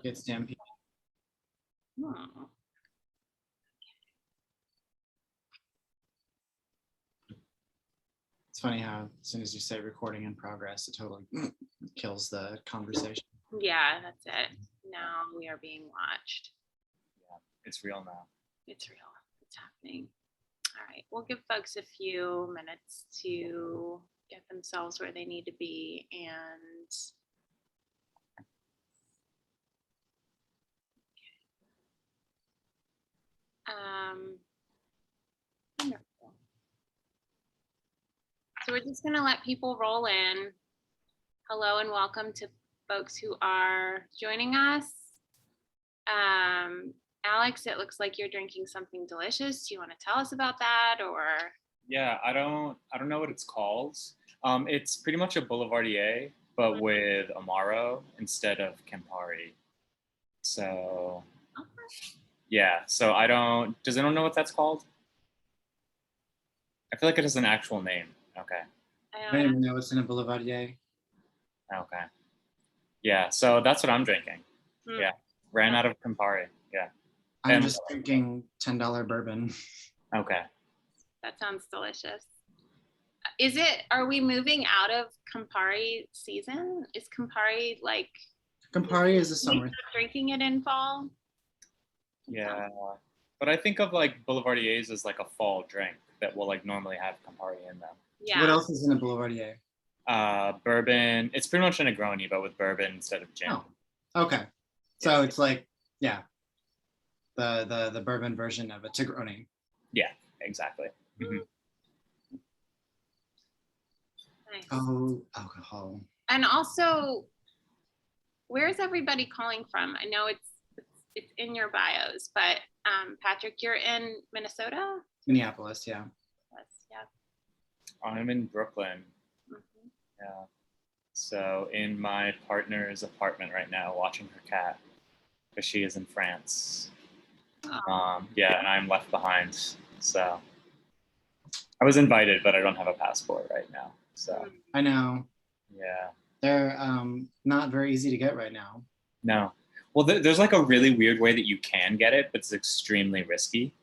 Get stampede. Hmm. It's funny how as soon as you say recording in progress, it totally kills the conversation. Yeah, that's it. Now we are being watched. Yeah, it's real now. It's real. It's happening. All right. We'll give folks a few minutes to get themselves where they need to be. And wonderful. So we're just going to let people roll in. Hello and welcome to folks who are joining us. Alex, it looks like you're drinking something delicious. Do you want to tell us about that, or? Yeah, I don't know what it's called. It's pretty much a Boulevardier, but with Amaro instead of Campari. So yeah, so does anyone know what that's called? I feel like it has an actual name. Okay. I don't even know what's in a Boulevardier. Okay. Yeah, so that's what I'm drinking. Yeah, ran out of Campari. Yeah. I'm just drinking $10 bourbon. Okay. That sounds delicious. Are we moving out of Campari season? Is Campari like? Campari is a summer. Drinking it in fall? Yeah, but I think of like Boulevardiers as like a fall drink that will like normally have Campari in them. Yeah. What else is in a Boulevardier? Bourbon. It's pretty much a Negroni, but with bourbon instead of gin. Oh, okay. So it's like, yeah, the bourbon version of a Negroni. Yeah, exactly. Mm-hmm. Nice. Oh, alcohol. And also, where's everybody calling from? I know it's in your bios, but Patrick, you're in Minnesota? Minneapolis, yeah. Yes, yeah. I'm in Brooklyn. Mm-hmm. Yeah. So in my partner's apartment right now, watching her cat, because she is in France. Yeah, and I'm left behind. So I was invited, but I don't have a passport right now. So I know. Yeah. They're not very easy to get right now. No. Well, there's like a really weird way that you can get it, but it's extremely risky.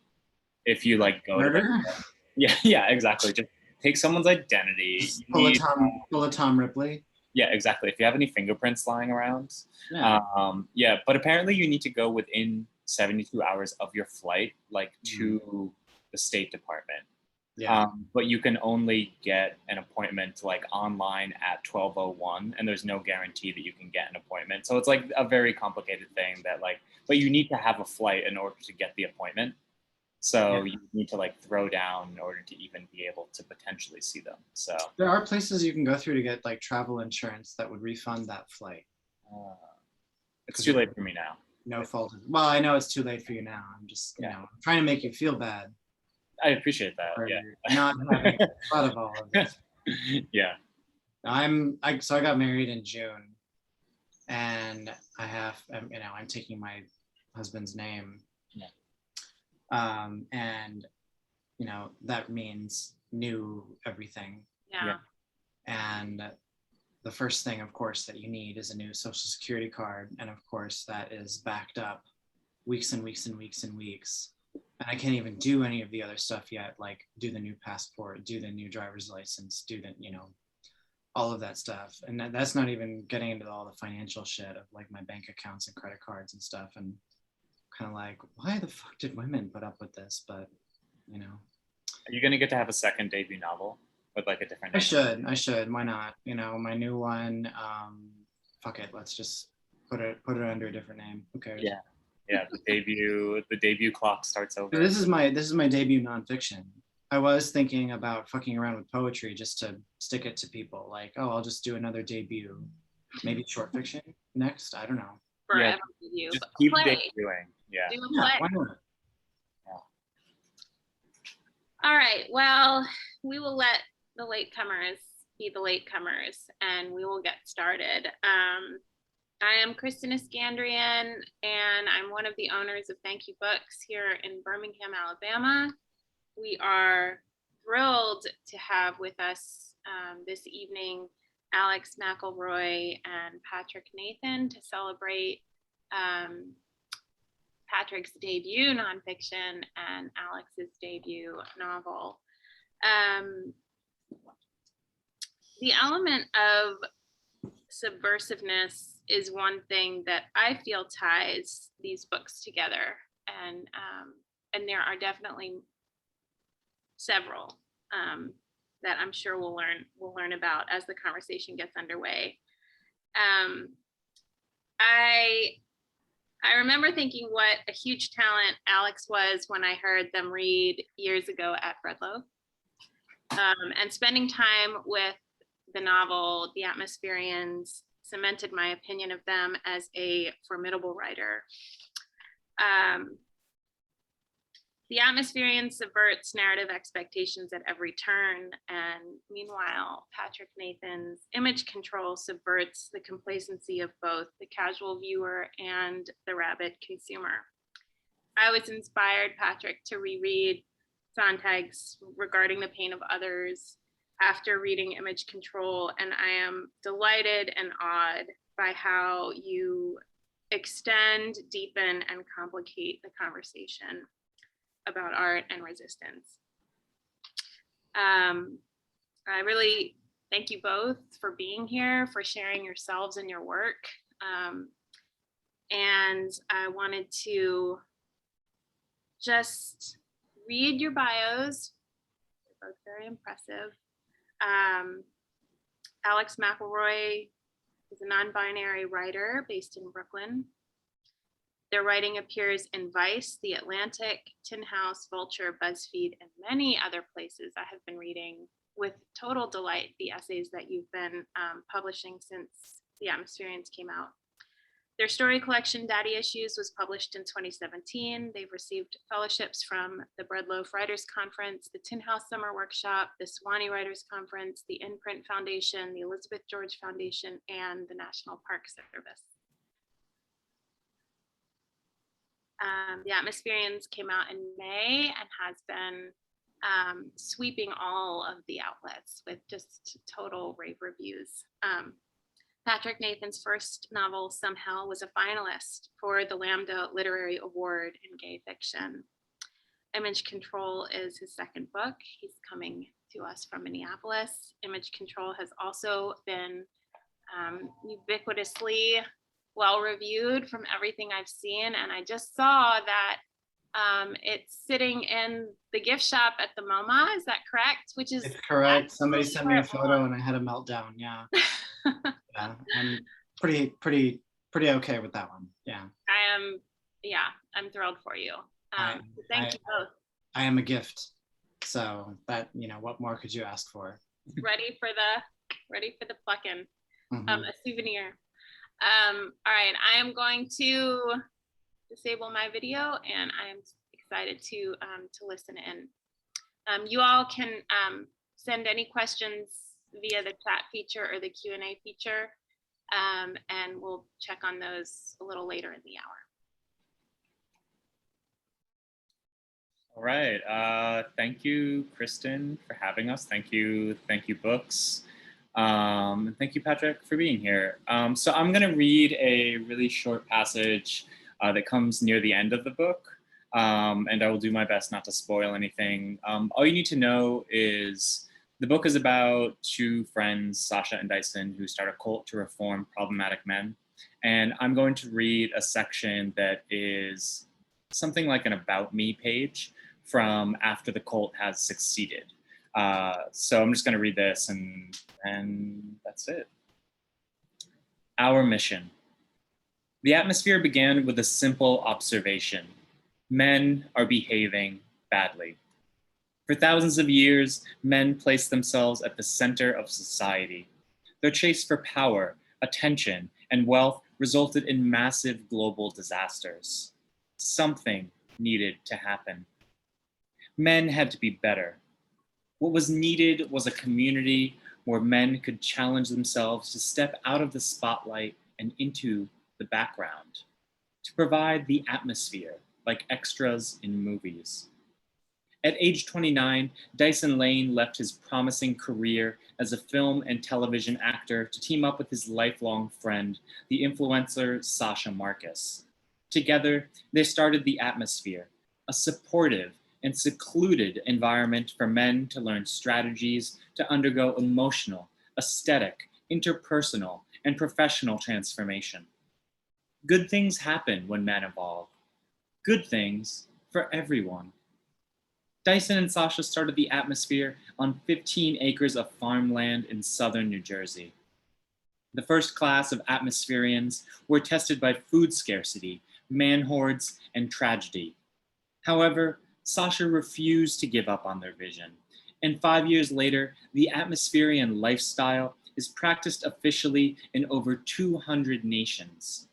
If you like go Murder? to yeah, exactly. Just take someone's identity. Pull a Tom Ripley. Yeah, exactly. If you have any fingerprints lying around. Yeah. But apparently you need to go within 72 hours of your flight, like to the State Department. Yeah. But you can only get an appointment like online at 12:01, and there's no guarantee that you can get an appointment. So it's like a very complicated thing that like, but you need to have a flight in order to get the appointment. So you need to like throw down in order to even be able to potentially see them. So there are places you can go through to get like travel insurance that would refund that flight. It's too late for me now. No fault. Well, I know it's too late for you now. I'm just, you know, I'm trying to make you feel bad. I appreciate that. For yeah. not having thought of all of this. Yeah. So I got married in June, and I'm taking my husband's name. Yeah. And that means new everything. Yeah. And the first thing, of course, that you need is a new social security card. And of course, that is backed up weeks and weeks and weeks and weeks. And I can't even do any of the other stuff yet, like do the new passport, do the new driver's license, do the, all of that stuff. And that's not even getting into all the financial shit of like my bank accounts and credit cards and stuff. And kind of like, why the fuck did women put up with this? But, Are you going to get to have a second debut novel with like a different name? I should. Why not? My new one, fuck it. Let's just put it under a different name. Who cares? Yeah. Yeah, the debut clock starts over. This is my debut nonfiction. I was thinking about fucking around with poetry just to stick it to people. Like, oh, I'll just do another debut, maybe short fiction next. I don't know. Forever with you. Just keep Play. debuting. Yeah. Do a play. Why not? All right. Well, we will let the latecomers be the latecomers, and we will get started. I am Kristen Iskandrian, and I'm one of the owners of Thank You Books here in Birmingham, Alabama. We are thrilled to have with us this evening Alex McElroy and Patrick Nathan to celebrate Patrick's debut nonfiction and Alex's debut novel. The element of subversiveness is one thing that I feel ties these books together, and there are definitely several that I'm sure we'll learn about as the conversation gets underway. I remember thinking what a huge talent Alex was when I heard them read years ago at Breadloaf, and spending time with the novel, The Atmospherians, cemented my opinion of them as a formidable writer. The Atmospherians subverts narrative expectations at every turn, and meanwhile, Patrick Nathan's image control subverts the complacency of both the casual viewer and the rabid consumer. I was inspired, Patrick, to reread Sontag's Regarding the Pain of Others after reading Image Control, and I am delighted and awed by how you extend, deepen, and complicate the conversation about art and resistance. I really thank you both for being here, for sharing yourselves and your work. And I wanted to just read your bios. They're both very impressive. Alex McElroy is a non-binary writer based in Brooklyn. Their writing appears in Vice, The Atlantic, Tin House, Vulture, BuzzFeed, and many other places. I have been reading with total delight the essays that you've been publishing since The Atmospherians came out. Their story collection, Daddy Issues, was published in 2017. They've received fellowships from the Breadloaf Writers Conference, the Tin House Summer Workshop, the Swanee Writers Conference, the Imprint Foundation, the Elizabeth George Foundation, and the National Park Service. The Atmospherians came out in May and has been sweeping all of the outlets with just total rave reviews. Patrick Nathan's first novel, Some Hell, was a finalist for the Lambda Literary Award in gay fiction. Image Control is his second book. He's coming to us from Minneapolis. Image Control has also been ubiquitously well-reviewed from everything I've seen. And I just saw that it's sitting in the gift shop at the MoMA. Is that correct? Which is It's correct. Somebody sent me a photo and I had a meltdown. Yeah. Yeah, I'm pretty okay with that one. Yeah. I'm thrilled for you. Thank you both. I am a gift. So that, what more could you ask for? Ready for the plucking, Mm-hmm. a souvenir. All right, I am going to disable my video and I am excited to listen in. You all can send any questions via the chat feature or the Q&A feature, and we'll check on those a little later in the hour. All right, thank you, Kristen, for having us. Thank you, Books. And thank you, Patrick, for being here. So I'm gonna read a really short passage that comes near the end of the book, and I will do my best not to spoil anything. All you need to know is the book is about two friends, Sasha and Dyson, who start a cult to reform problematic men. And I'm going to read a section that is something like an About Me page from after the cult has succeeded. So I'm just going to read this and that's it. Our mission. The atmosphere began with a simple observation. Men are behaving badly. For thousands of years, men placed themselves at the center of society. Their chase for power, attention, and wealth resulted in massive global disasters. Something needed to happen. Men had to be better. What was needed was a community where men could challenge themselves to step out of the spotlight and into the background, to provide the atmosphere like extras in movies. At age 29, Dyson Lane left his promising career as a film and television actor to team up with his lifelong friend, the influencer Sasha Marcus. Together, they started the Atmosphere, a supportive and secluded environment for men to learn strategies to undergo emotional, aesthetic, interpersonal, and professional transformation. Good things happen when men evolve. Good things for everyone. Dyson and Sasha started the Atmosphere on 15 acres of farmland in southern New Jersey. The first class of atmospherians were tested by food scarcity, man hordes, and tragedy. However, Sasha refused to give up on their vision, and 5 years later, the atmospherian lifestyle is practiced officially in over 200 nations.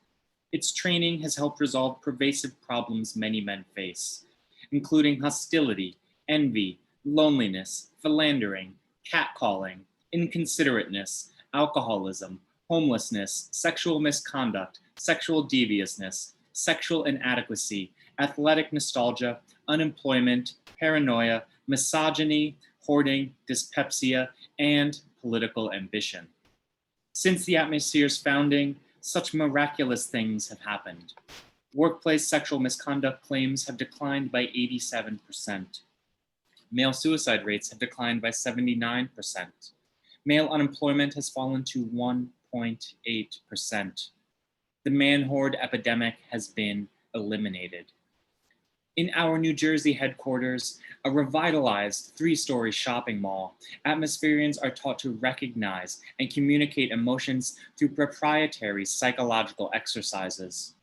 Its training has helped resolve pervasive problems many men face, including hostility, envy, loneliness, philandering, catcalling, inconsiderateness, alcoholism, homelessness, sexual misconduct, sexual deviousness, sexual inadequacy, athletic nostalgia, unemployment, paranoia, misogyny, hoarding, dyspepsia, and political ambition. Since the Atmosphere's founding, such miraculous things have happened. Workplace sexual misconduct claims have declined by 87%. Male suicide rates have declined by 79%. Male unemployment has fallen to 1.8%. The man horde epidemic has been eliminated. In our New Jersey headquarters, a revitalized 3-story shopping mall, atmospherians are taught to recognize and communicate emotions through proprietary psychological exercises.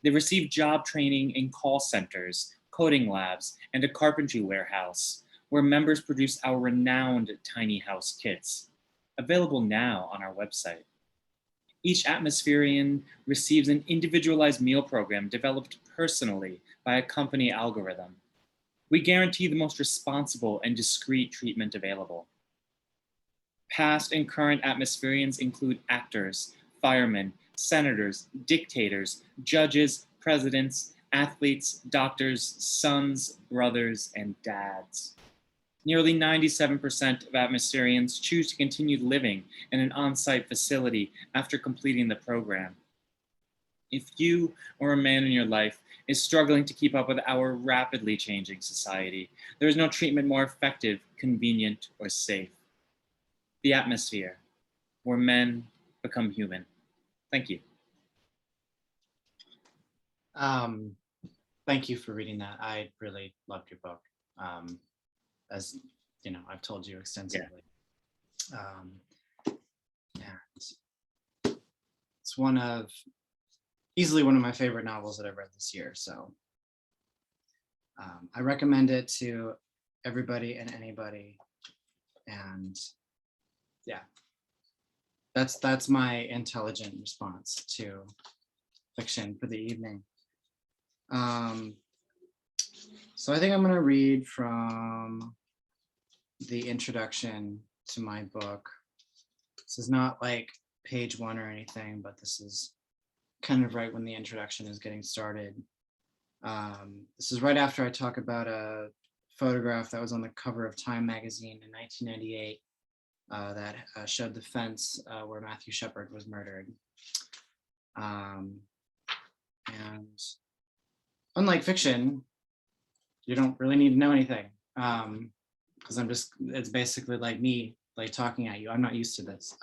They receive job training in call centers, coding labs, and a carpentry warehouse, where members produce our renowned tiny house kits, available now on our website. Each Atmospherian receives an individualized meal program developed personally by a company algorithm. We guarantee the most responsible and discreet treatment available. Past and current Atmospherians include actors, firemen, senators, dictators, judges, presidents, athletes, doctors, sons, brothers, and dads. Nearly 97% of Atmospherians choose to continue living in an on-site facility after completing the program. If you or a man in your life is struggling to keep up with our rapidly changing society, there is no treatment more effective, convenient, or safe. The Atmosphere, where men become human. Thank you. Thank you for reading that. I really loved your book. As you know, I've told you extensively. And it's easily one of my favorite novels that I've read this year. So I recommend it to everybody and anybody. And yeah, that's my intelligent response to fiction for the evening. So I think I'm going to read from the introduction to my book. This is not like page 1 or anything, but this is kind of right when the introduction is getting started. This is right after I talk about a photograph that was on the cover of Time magazine in 1998 that showed the fence where Matthew Shepard was murdered. And unlike fiction, you don't really need to know anything, because it's basically like me like talking at you. I'm not used to this.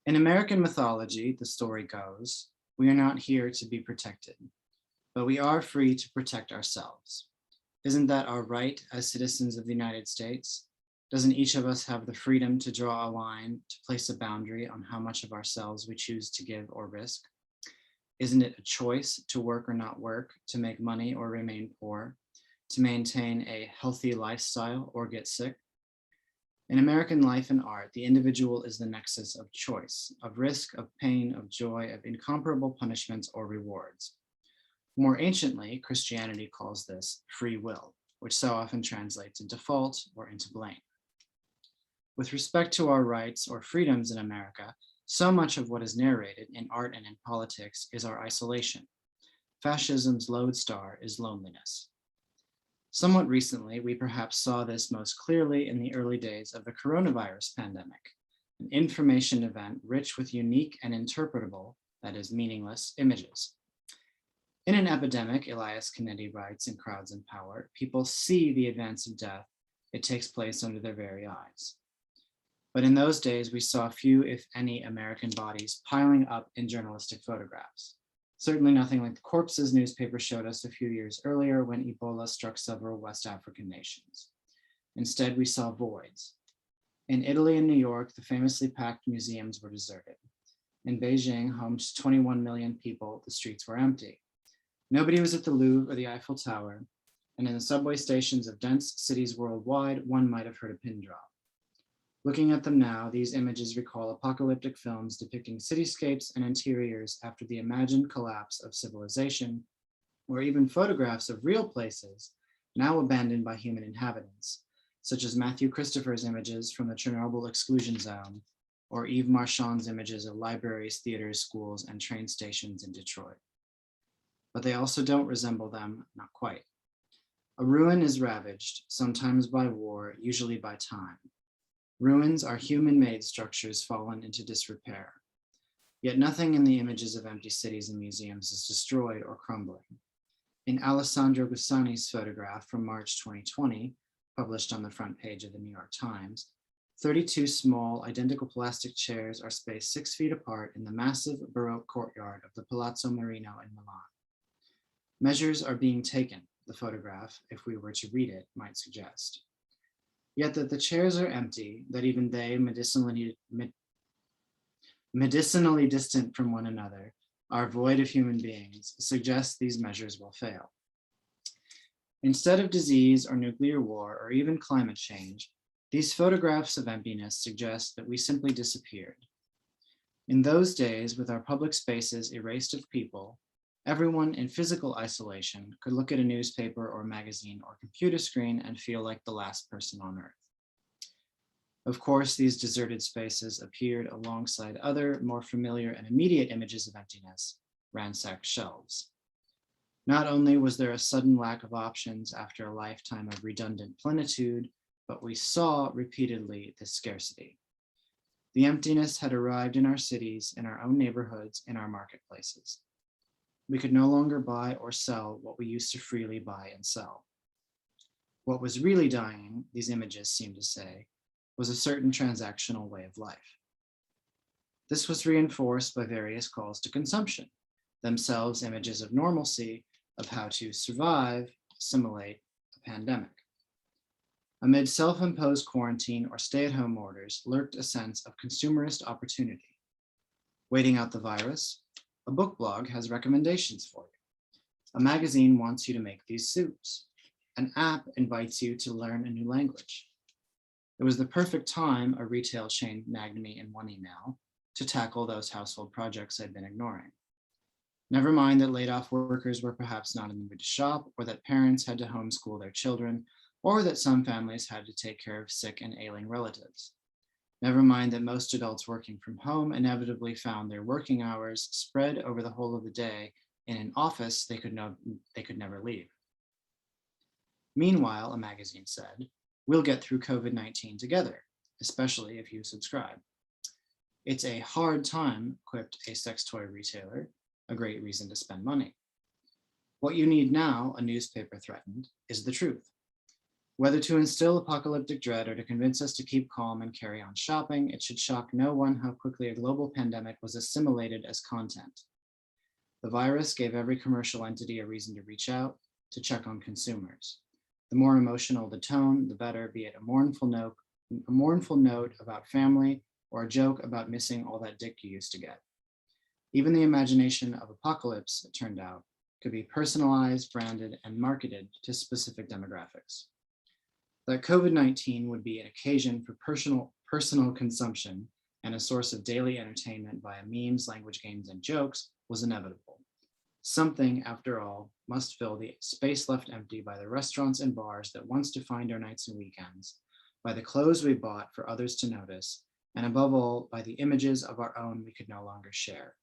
In American mythology, the story goes, we are not here to be protected, but we are free to protect ourselves. Isn't that our right as citizens of the United States? Doesn't each of us have the freedom to draw a line, to place a boundary on how much of ourselves we choose to give or risk? Isn't it a choice to work or not work, to make money or remain poor, to maintain a healthy lifestyle or get sick? In American life and art, the individual is the nexus of choice, of risk, of pain, of joy, of incomparable punishments or rewards. More anciently, Christianity calls this free will, which so often translates into fault or into blame. With respect to our rights or freedoms in America, so much of what is narrated in art and in politics is our isolation. Fascism's lodestar is loneliness. Somewhat recently, we perhaps saw this most clearly in the early days of the coronavirus pandemic, an information event rich with unique and interpretable, that is, meaningless images. In an epidemic, Elias Kennedy writes in Crowds and Power, people see the advance of death. It takes place under their very eyes. But in those days, we saw few, if any, American bodies piling up in journalistic photographs. Certainly nothing like the corpses newspaper showed us a few years earlier when Ebola struck several West African nations. Instead, we saw voids. In Italy and New York, the famously packed museums were deserted. In Beijing, home to 21 million people, the streets were empty. Nobody was at the Louvre or the Eiffel Tower, and in the subway stations of dense cities worldwide, one might have heard a pin drop. Looking at them now, these images recall apocalyptic films depicting cityscapes and interiors after the imagined collapse of civilization, or even photographs of real places now abandoned by human inhabitants, such as Matthew Christopher's images from the Chernobyl exclusion zone, or Yves Marchand's images of libraries, theaters, schools, and train stations in Detroit. But they also don't resemble them, not quite. A ruin is ravaged, sometimes by war, usually by time. Ruins are human-made structures fallen into disrepair. Yet nothing in the images of empty cities and museums is destroyed or crumbling. In Alessandro Gussani's photograph from March 2020, published on the front page of the New York Times, 32 small, identical plastic chairs are spaced 6 feet apart in the massive Baroque courtyard of the Palazzo Marino in Milan. Measures are being taken, the photograph, if we were to read it, might suggest. Yet that the chairs are empty, that even they, medicinally distant from one another, are void of human beings, suggests these measures will fail. Instead of disease or nuclear war or even climate change, these photographs of emptiness suggest that we simply disappeared. In those days, with our public spaces erased of people, everyone in physical isolation could look at a newspaper or magazine or computer screen and feel like the last person on earth. Of course, these deserted spaces appeared alongside other, more familiar and immediate images of emptiness, ransacked shelves. Not only was there a sudden lack of options after a lifetime of redundant plenitude, but we saw repeatedly this scarcity. The emptiness had arrived in our cities, in our own neighborhoods, in our marketplaces. We could no longer buy or sell what we used to freely buy and sell. What was really dying, these images seem to say, was a certain transactional way of life. This was reinforced by various calls to consumption, themselves images of normalcy, of how to survive, assimilate a pandemic. Amid self-imposed quarantine or stay-at-home orders lurked a sense of consumerist opportunity. Waiting out the virus, a book blog has recommendations for you. A magazine wants you to make these suits. An app invites you to learn a new language. It was the perfect time, a retail chain nagged me in one email, to tackle those household projects I'd been ignoring. Never mind that laid-off workers were perhaps not in the mood to shop, or that parents had to homeschool their children, or that some families had to take care of sick and ailing relatives. Never mind that most adults working from home inevitably found their working hours spread over the whole of the day in an office they could never leave. Meanwhile, a magazine said, we'll get through COVID-19 together, especially if you subscribe. It's a hard time, quipped a sex toy retailer, a great reason to spend money. What you need now, a newspaper threatened, is the truth. Whether to instill apocalyptic dread or to convince us to keep calm and carry on shopping, it should shock no one how quickly a global pandemic was assimilated as content. The virus gave every commercial entity a reason to reach out, to check on consumers. The more emotional the tone, the better, be it a mournful note about family or a joke about missing all that dick you used to get. Even the imagination of apocalypse, it turned out, could be personalized, branded, and marketed to specific demographics. That COVID-19 would be an occasion for personal consumption and a source of daily entertainment via memes, language games, and jokes was inevitable. Something, after all, must fill the space left empty by the restaurants and bars that once defined our nights and weekends, by the clothes we bought for others to notice, and above all, by the images of our own we could no longer share.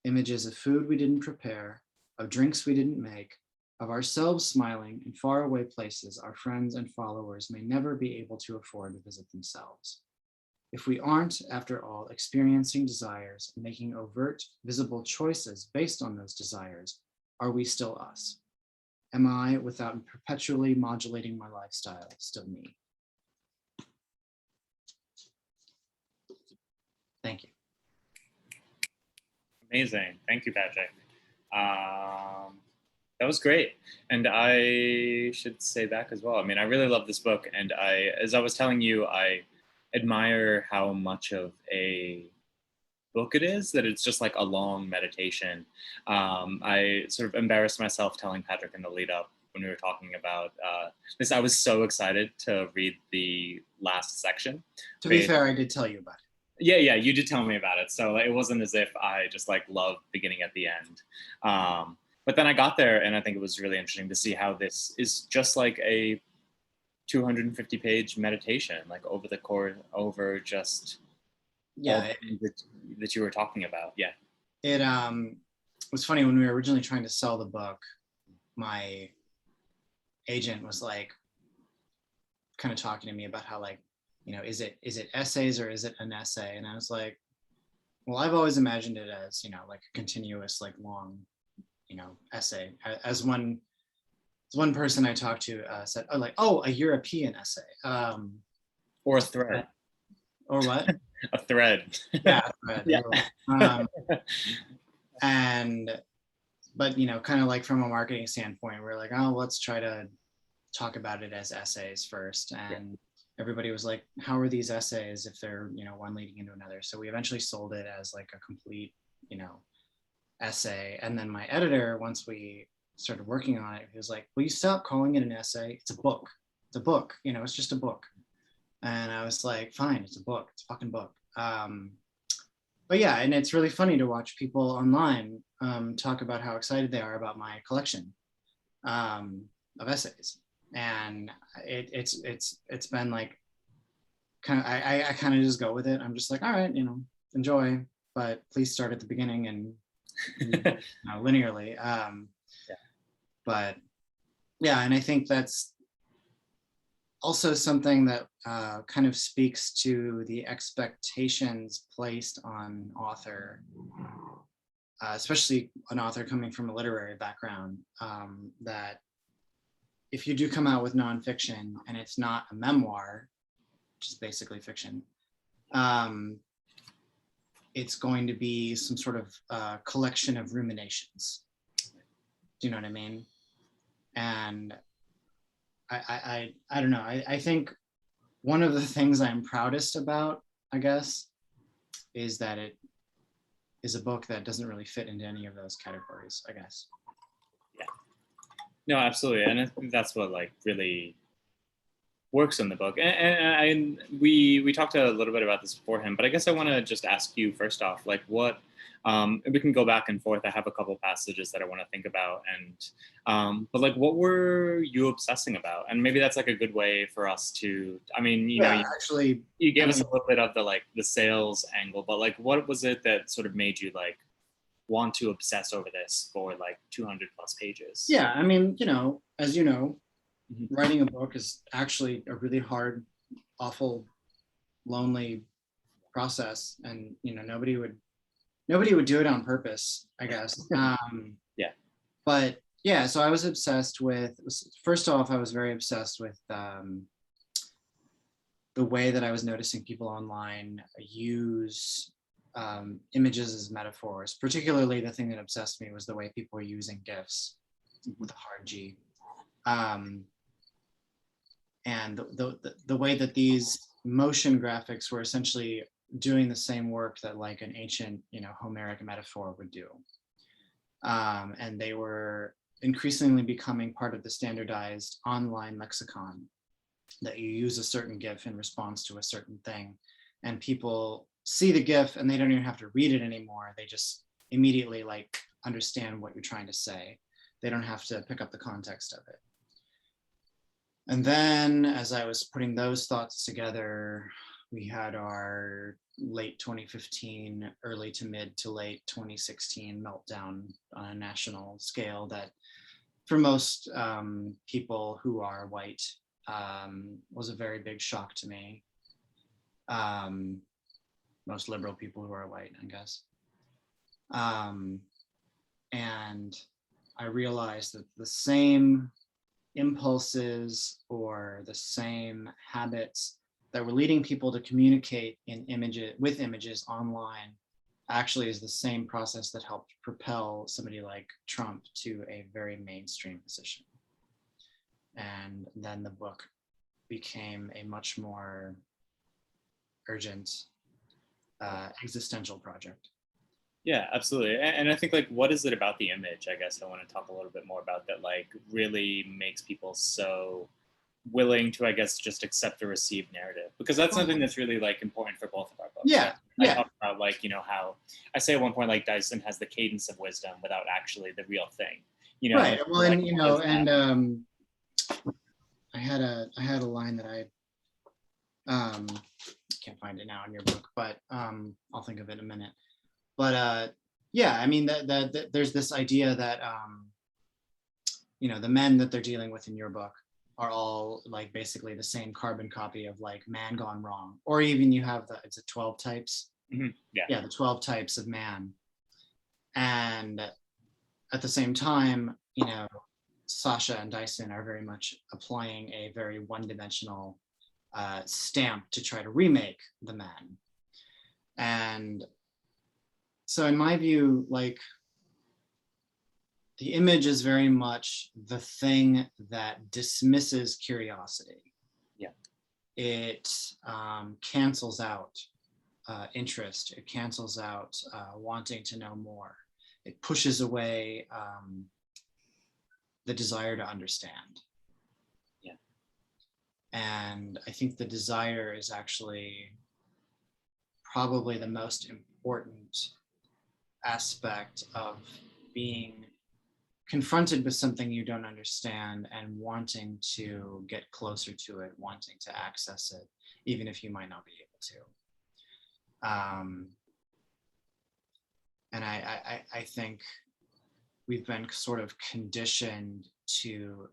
Images of food we didn't prepare, of drinks we didn't make, of ourselves smiling in faraway places our friends and followers may never be able to afford to visit themselves. If we aren't, after all, experiencing desires and making overt, visible choices based on those desires, are we still us? Am I, without perpetually modulating my lifestyle, still me? Thank you. Amazing. Thank you, Patrick. That was great. And I should say back as well. I mean, I really love this book. And as I was telling you, I admire how much of a book it is, that it's just like a long meditation. I sort of embarrassed myself telling Patrick in the lead up when we were talking about this. I was so excited to read the last section. To be fair, I did tell you about it. Yeah, you did tell me about it. So it wasn't as if I just like loved beginning at the end. But then I got there, and I think it was really interesting to see how this is just like a 250-page meditation, like over just Yeah, that you were talking about. Yeah. It was funny when we were originally trying to sell the book. My agent was like, kind of talking to me about how, like, you know, is it essays or is it an essay? And I was like, well, I've always imagined it as, you know, like a continuous, like long, you know, essay. As one person I talked to said, oh, like, oh, a European essay. Or a thread. Or what? A thread. Yeah, a thread. Yeah. But, you know, kind of like from a marketing standpoint, we're like, oh, let's try to talk about it as essays first. And everybody was like, how are these essays if they're, you know, one leading into another? So we eventually sold it as like a complete, you know, essay. And then my editor, once we started working on it, he was like, will you stop calling it an essay? It's a book. It's a book. You know, it's just a book. And I was like, fine, it's a book. It's a fucking book. But yeah, and it's really funny to watch people online talk about how excited they are about my collection of essays. And it's been like, kind of, I kind of just go with it. I'm just like, all right, you know, enjoy, but please start at the beginning and you know, linearly. But yeah, and I think that's also something that kind of speaks to the expectations placed on author, especially an author coming from a literary background, that if you do come out with nonfiction and it's not a memoir, which is basically fiction, it's going to be some sort of collection of ruminations. Do you know what I mean? And I don't know. I think one of the things I'm proudest about, I guess, is that it is a book that doesn't really fit into any of those categories, I guess. Yeah. No, absolutely. And I think that's what like really works in the book. And we talked a little bit about this beforehand, but I guess I want to just ask you first off, like what, we can go back and forth. I have a couple passages that I want to think about, and but like, what were you obsessing about? And maybe that's like a good way for us to, I mean, you know, actually, you gave us a little bit of the like the sales angle, but like, what was it that sort of made you like want to obsess over this for like 200 plus pages? Yeah, I mean, you know, as you know, writing a book is actually a really hard, awful, lonely process, and you know, nobody would do it on purpose, I guess. Yeah. But yeah, so I was obsessed with, first off, I was very obsessed with the way that I was noticing people online use images as metaphors. Particularly, the thing that obsessed me was the way people were using GIFs with a hard G. And the way that these motion graphics were essentially doing the same work that like an ancient, you know, Homeric metaphor would do. And they were increasingly becoming part of the standardized online lexicon, that you use a certain GIF in response to a certain thing. And people see the GIF and they don't even have to read it anymore. They just immediately like understand what you're trying to say. They don't have to pick up the context of it. And then as I was putting those thoughts together, we had our late 2015, early to mid to late 2016 meltdown on a national scale that for most people who are white was a very big shock to me. Most liberal people who are white, I guess. And I realized that the same impulses or the same habits that were leading people to communicate in images online actually is the same process that helped propel somebody like Trump to a very mainstream position. And then the book became a much more urgent existential project. Yeah, absolutely. And I think like, what is it about the image? I guess I want to talk a little bit more about that, like really makes people so willing to, I guess, just accept or receive narrative, because that's something that's really like important for both of our books. Yeah, I talk about like, you know, how I say at one point, like Dyson has the cadence of wisdom without actually the real thing, you know? Right. Well, like, and, you know, and I had a line that I can't find it now in your book, but I'll think of it in a minute. But yeah, I mean, that there's this idea that you know, the men that they're dealing with in your book are all like basically the same carbon copy of like man gone wrong, or even you have the, it's a 12 types. Mm-hmm. Yeah, the 12 types of man. And at the same time, you know, Sasha and Dyson are very much applying a very one-dimensional stamp to try to remake the man. And so in my view, like, the image is very much the thing that dismisses curiosity. Yeah. It cancels out interest. It cancels out wanting to know more. It pushes away the desire to understand. Yeah. And I think the desire is actually probably the most important aspect of being confronted with something you don't understand and wanting to get closer to it, wanting to access it, even if you might not be able to. And I think we've been sort of conditioned to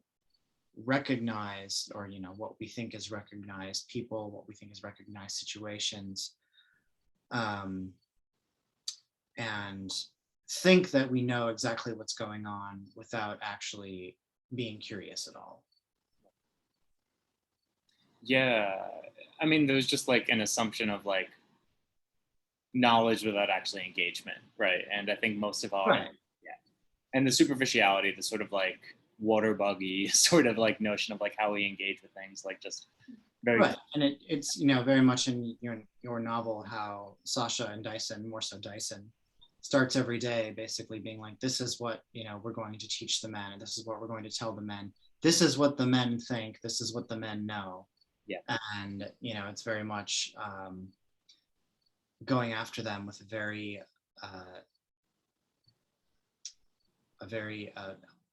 recognize, or, you know, what we think is recognized people, what we think is recognized situations, and think that we know exactly what's going on without actually being curious at all. Yeah, I mean, there's just like an assumption of like knowledge without actually engagement, right? And I think most of our, Right. yeah, and the superficiality, the sort of like water buggy sort of like notion of like how we engage with things, like just very right. And it's, you know, very much in your novel how Sasha and Dyson, more so Dyson, starts every day basically being like, this is what, you know, we're going to teach the men, and this is what we're going to tell the men. This is what the men think. This is what the men know. Yeah. And, you know, it's very much going after them with a very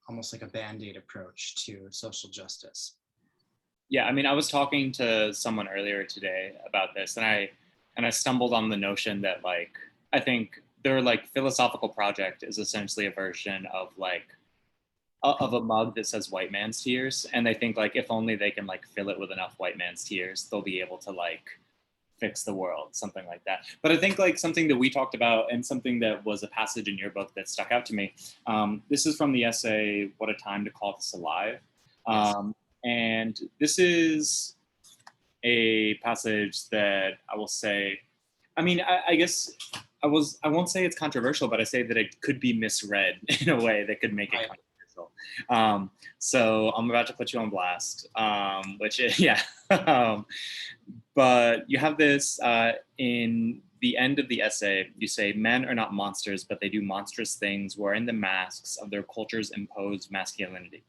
almost like a Band-Aid approach to social justice. Yeah, I mean, I was talking to someone earlier today about this, and I stumbled on the notion that like, I think their like philosophical project is essentially a version of like of a mug that says white man's tears, and they think like if only they can like fill it with enough white man's tears, they'll be able to like fix the world, something like that. But I think like something that we talked about, and something that was a passage in your book that stuck out to me, this is from the essay "What a Time to Call This Alive," and this is a passage that I will say, I mean, I guess I won't say it's controversial, but I say that it could be misread in a way that could make it controversial. So I'm about to put you on blast, which is, yeah. But you have this in the end of the essay, you say, men are not monsters, but they do monstrous things wearing the masks of their culture's imposed masculinity.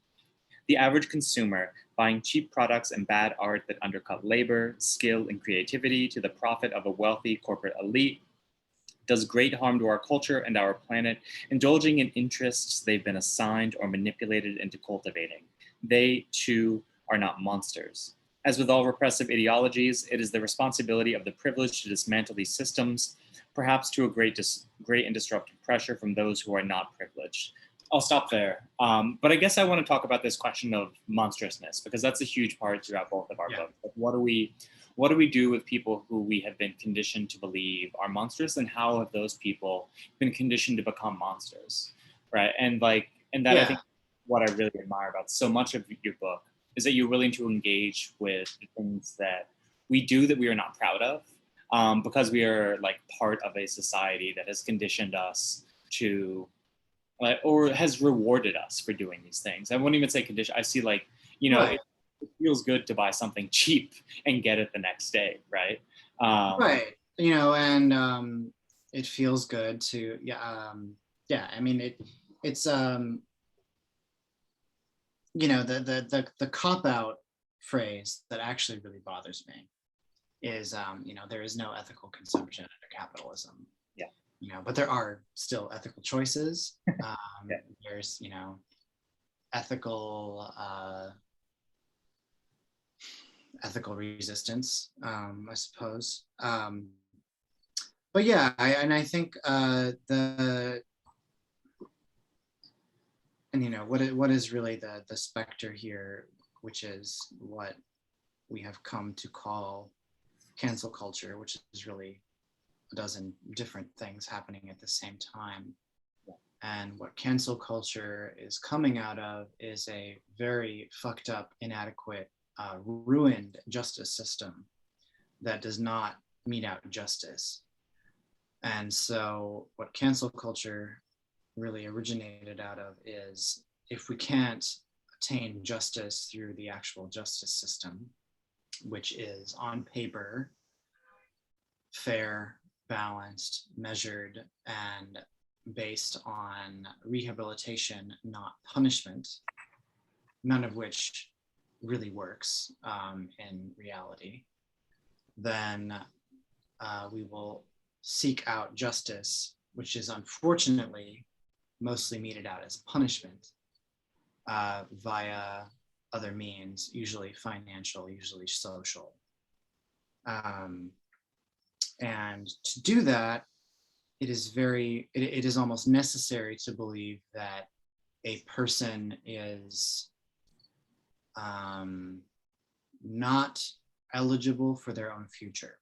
The average consumer, buying cheap products and bad art that undercut labor, skill, and creativity to the profit of a wealthy corporate elite, does great harm to our culture and our planet, indulging in interests they've been assigned or manipulated into cultivating. They, too, are not monsters. As with all repressive ideologies, it is the responsibility of the privileged to dismantle these systems, perhaps to a great and disruptive pressure from those who are not privileged. I'll stop there. But I guess I want to talk about this question of monstrousness, because that's a huge part throughout both of our books. Like, what do we do with people who we have been conditioned to believe are monstrous, and how have those people been conditioned to become monsters, right? And that I think what I really admire about so much of your book is that you're willing to engage with the things that we do that we are not proud of, because we are like part of a society that has conditioned us to, or has rewarded us for doing these things. I wouldn't even say condition. I see like, Right. it feels good to buy something cheap and get it the next day, right? Right. And it feels good to, I mean, it's the cop out phrase that actually really bothers me is, there is no ethical consumption under capitalism. Yeah. But there are still ethical choices. There's, ethical ethical resistance, I suppose. But yeah, I think what is really the specter here, which is what we have come to call cancel culture, which is really a dozen different things happening at the same time. And what cancel culture is coming out of is a very fucked up, inadequate, ruined justice system that does not mete out justice. And so what cancel culture really originated out of is, if we can't attain justice through the actual justice system, which is on paper fair, balanced, measured, and based on rehabilitation, not punishment, none of which really works in reality, then we will seek out justice, which is unfortunately mostly meted out as punishment via other means, usually financial, usually social. And to do that, it is almost necessary to believe that a person is not eligible for their own future.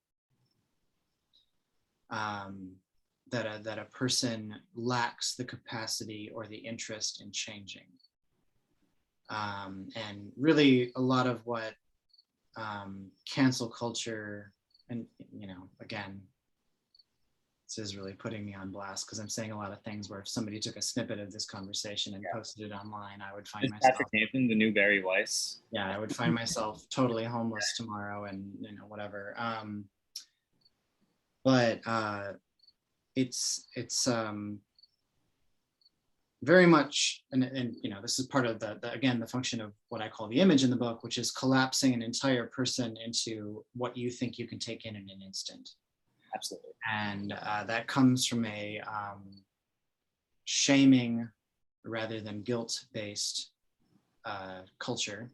That a person lacks the capacity or the interest in changing. And really a lot of what cancel culture, and again, this is really putting me on blast because I'm saying a lot of things where if somebody took a snippet of this conversation and posted it online, I would find Is myself, Patrick Nathan the new Barry Weiss? Yeah, I would find myself totally homeless tomorrow and whatever. But it's very much, and this is part of the function of what I call the image in the book, which is collapsing an entire person into what you think you can take in an instant. Absolutely. And that comes from a shaming rather than guilt-based culture.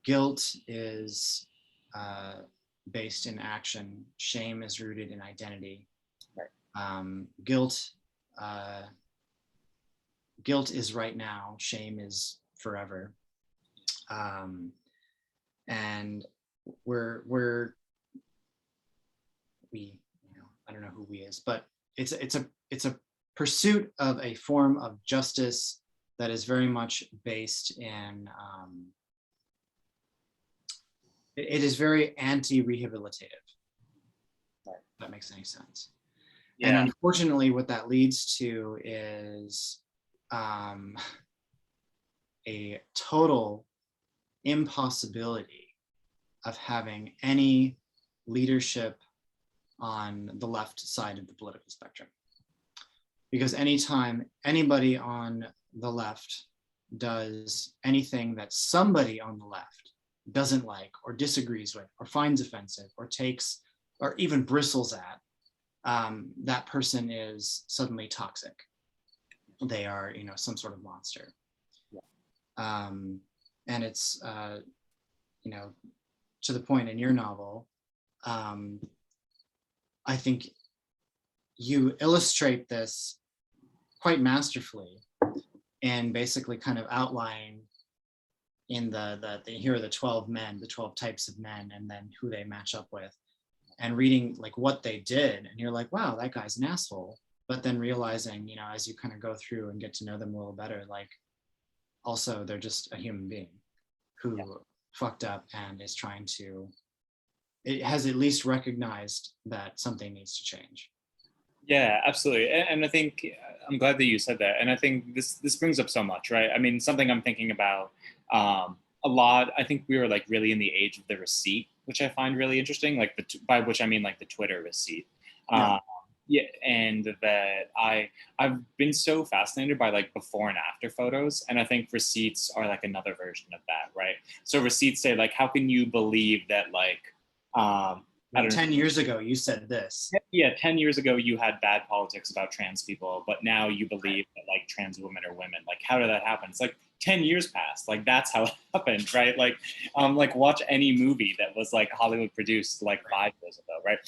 Guilt is based in action. Shame is rooted in identity. Right. Guilt is right now. Shame is forever. And I don't know who we is, but it's a pursuit of a form of justice that is very much based in it is very anti-rehabilitative. Right. If that makes any sense. Yeah. And unfortunately what that leads to is a total impossibility of having any leadership on the left side of the political spectrum. Because anytime anybody on the left does anything that somebody on the left doesn't like or disagrees with or finds offensive or takes or even bristles at, that person is suddenly toxic. They are, some sort of monster. Yeah. And it's, to the point in your novel, I think you illustrate this quite masterfully and basically kind of outlining in the here are the 12 men, the 12 types of men, and then who they match up with, and reading like what they did, and you're like, wow, that guy's an asshole. But then realizing, you know, as you kind of go through and get to know them a little better, like also they're just a human being who fucked up and is trying to, it has at least recognized that something needs to change. Yeah, absolutely. And I think I'm glad that you said that. And I think this brings up so much, right? I mean, something I'm thinking about a lot. I think we were like really in the age of the receipt, which I find really interesting. Like by which I mean like the Twitter receipt. Yeah. Yeah, and that I've been so fascinated by like before and after photos, and I think receipts are like another version of that, right? So receipts say like, how can you believe that like I don't know. 10 years ago, you said this. Yeah, 10 years ago, you had bad politics about trans people, but now you believe that like trans women are women. Like, how did that happen? It's like 10 years passed. Like, that's how it happened, right? Like watch any movie that was like Hollywood produced like 5 years ago, right?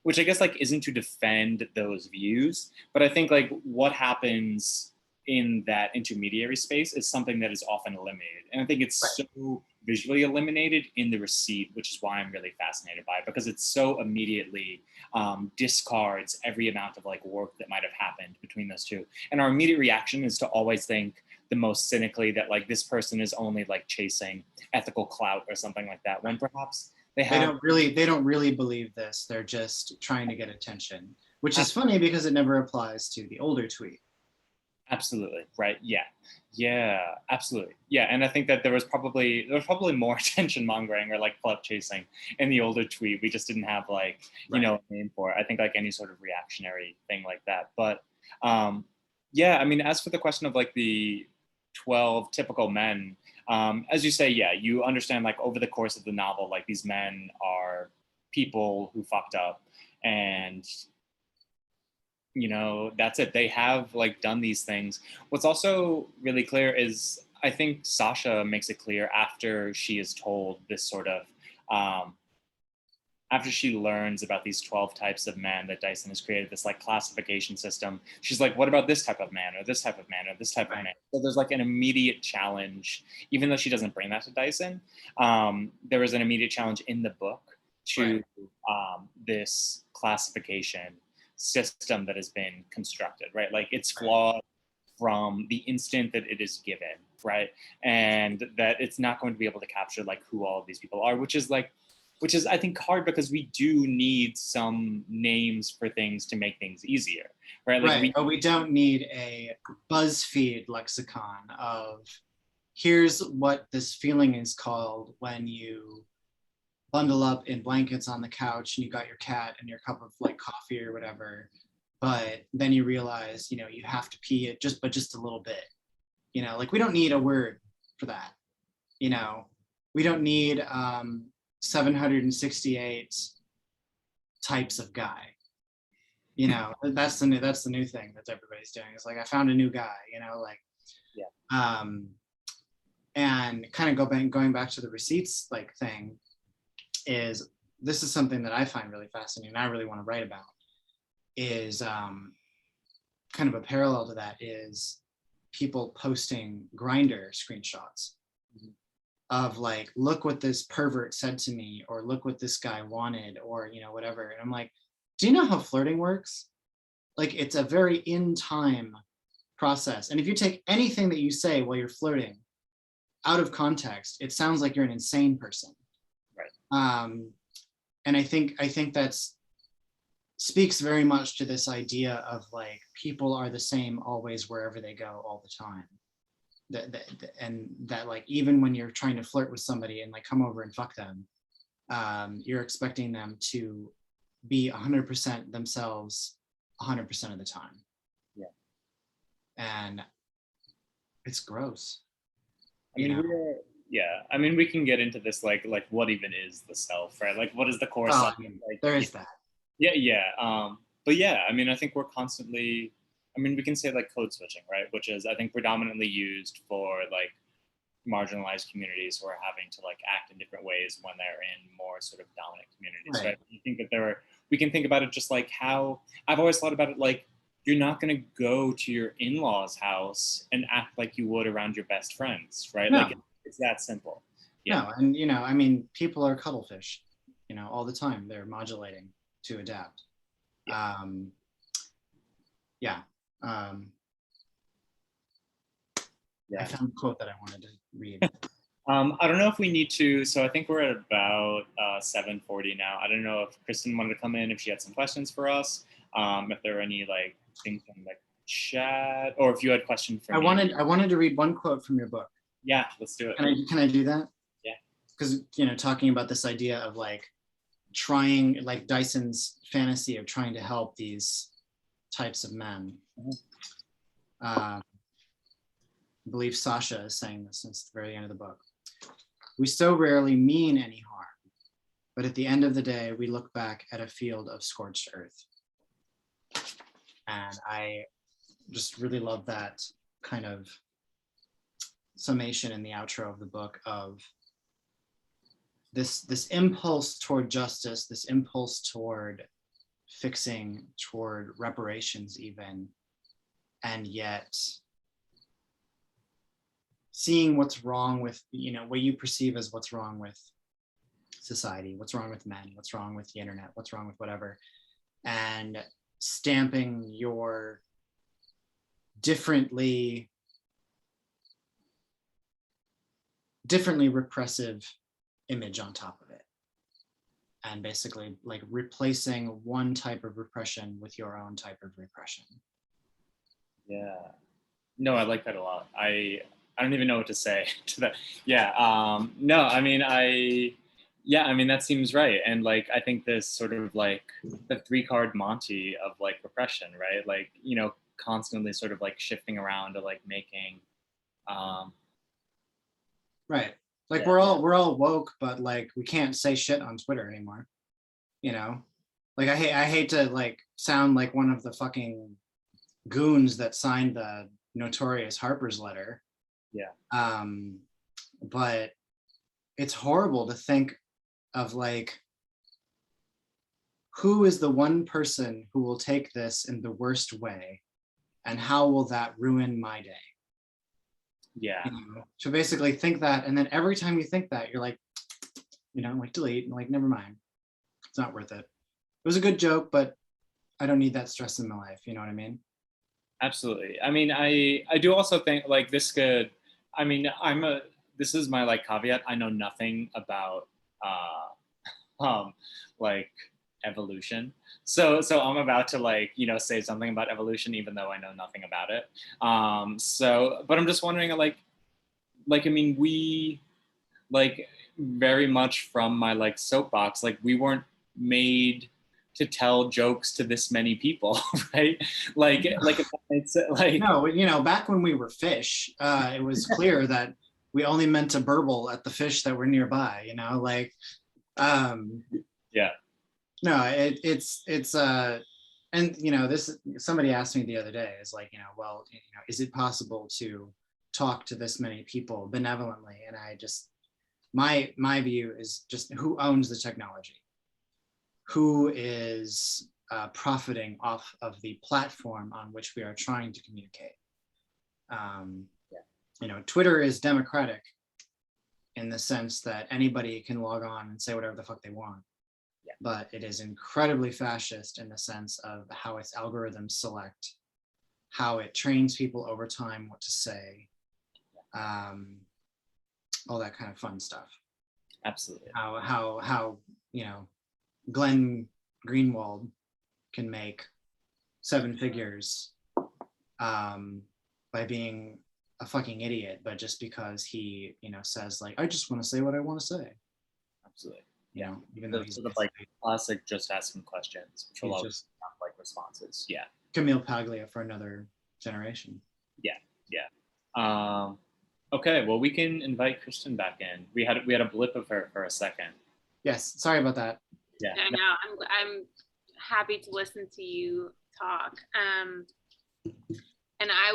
Which I guess like isn't to defend those views, but I think like what happens in that intermediary space is something that is often eliminated. And I think it's so visually eliminated in the receipt, which is why I'm really fascinated by it, because it so immediately discards every amount of like work that might have happened between those two. And our immediate reaction is to always think the most cynically that like this person is only like chasing ethical clout or something like that, when perhaps they don't really believe this. They're just trying to get attention, which is funny because it never applies to the older tweet. Absolutely. Right. Yeah, absolutely. Yeah. And I think that there was probably more attention mongering or like clout chasing in the older tweet. We just didn't have like, you know, a name for it. I think like any sort of reactionary thing like that. But yeah, I mean, as for the question of like the 12 typical men, as you say, yeah, you understand like over the course of the novel, like these men are people who fucked up, and you know, that's it. They have like done these things. What's also really clear is I think Sasha makes it clear after she is told this sort of after she learns about these 12 types of men that Dyson has created, this like classification system, she's like, what about this type of man or this type of man or this type of man? So there's like an immediate challenge, even though she doesn't bring that to Dyson, there is an immediate challenge in the book to this classification system that has been constructed, right? Like it's flawed from the instant that it is given, right? And that it's not going to be able to capture like who all of these people are, which is I think hard because we do need some names for things to make things easier, right? Like but we don't need a BuzzFeed lexicon of here's what this feeling is called when you bundle up in blankets on the couch and you got your cat and your cup of like coffee or whatever, but then you realize, you know, you have to pee it just a little bit, you know, like we don't need a word for that, you know, we don't need 768 types of guy, you know. That's the new thing that everybody's doing. It's like I found a new guy, you know, like and kind of going back to the receipts like thing, is this is something that I find really fascinating and I really want to write about, is kind of a parallel to that is people posting Grindr screenshots of like, look what this pervert said to me, or look what this guy wanted, or, you know, whatever. And I'm like, do you know how flirting works? Like, it's a very in time process. And if you take anything that you say while you're flirting out of context, it sounds like you're an insane person. And I think that's speaks very much to this idea of like people are the same always wherever they go all the time. And that like even when you're trying to flirt with somebody and like come over and fuck them, you're expecting them to be 100% themselves 100% of the time. Yeah. And it's gross. I mean, we can get into this, like what even is the self, right? Like, what is the core self? Like, there is that. But yeah, I mean, I think we're constantly, I mean, we can say like code switching, right? Which is, I think, predominantly used for like marginalized communities who are having to like act in different ways when they're in more sort of dominant communities, right? You think that we can think about it just like how I've always thought about it, like you're not going to go to your in-laws house and act like you would around your best friends, right? No. Like it's that simple. Yeah. No, and I mean, people are cuttlefish, all the time. They're modulating to adapt. Yeah. Yeah. Yeah. I found a quote that I wanted to read. I don't know if we need to, so I think we're at about 7:40 now. I don't know if Kristen wanted to come in, if she had some questions for us, if there are any like things from the chat, or if you had a question for me. I wanted to read one quote from your book. Yeah, let's do it. Can I do that? Yeah. Because, talking about this idea of like trying, like Dyson's fantasy of trying to help these types of men. I believe Sasha is saying this since the very end of the book. We so rarely mean any harm, but at the end of the day, we look back at a field of scorched earth. And I just really love that kind of summation in the outro of the book of this impulse toward justice, this impulse toward fixing, toward reparations even, and yet seeing what's wrong with, what you perceive as what's wrong with society, what's wrong with men, what's wrong with the internet, what's wrong with whatever, and stamping your differently repressive image on top of it, and basically like replacing one type of repression with your own type of repression. Yeah, no, I like that a lot. I don't even know what to say to that. Yeah, no, I mean, that seems right. And like, I think this sort of like the 3-card Monty of like repression, right? Like, constantly sort of like shifting around to like making, right. Like yeah. we're all woke, but like we can't say shit on Twitter anymore. Like I hate to like sound like one of the fucking goons that signed the notorious Harper's letter. Yeah. But it's horrible to think of like, who is the one person who will take this in the worst way, and how will that ruin my day? Yeah. To basically think that, and then every time you think that, you're like, like delete, and like, never mind. It's not worth it. It was a good joke, but I don't need that stress in my life. You know what I mean? Absolutely. I mean, I do also think like this could, I mean, this is my like caveat. I know nothing about like evolution. So I'm about to like, say something about evolution, even though I know nothing about it. But I'm just wondering like, I mean, we like very much from my like soapbox, like we weren't made to tell jokes to this many people, right? Like it's like, no, back when we were fish, it was clear that we only meant to burble at the fish that were nearby, like, yeah. No, it's and this, somebody asked me the other day, is like, well, is it possible to talk to this many people benevolently? And I just, my view is just, who owns the technology? Who is profiting off of the platform on which we are trying to communicate? Twitter is democratic in the sense that anybody can log on and say whatever the fuck they want. Yeah. But it is incredibly fascist in the sense of how its algorithms select, how it trains people over time what to say, all that kind of fun stuff. Absolutely. How Glenn Greenwald can make 7 figures by being a fucking idiot, but just because he says like, I just want to say what I want to say. Absolutely. Even though he's sort of like classic just asking questions, which will just have like responses. Yeah. Camille Paglia for another generation. Yeah. Okay, well, we can invite Kristen back in. We had a blip of her for a second. Yes, sorry about that. Yeah. No, I'm happy to listen to you talk. And I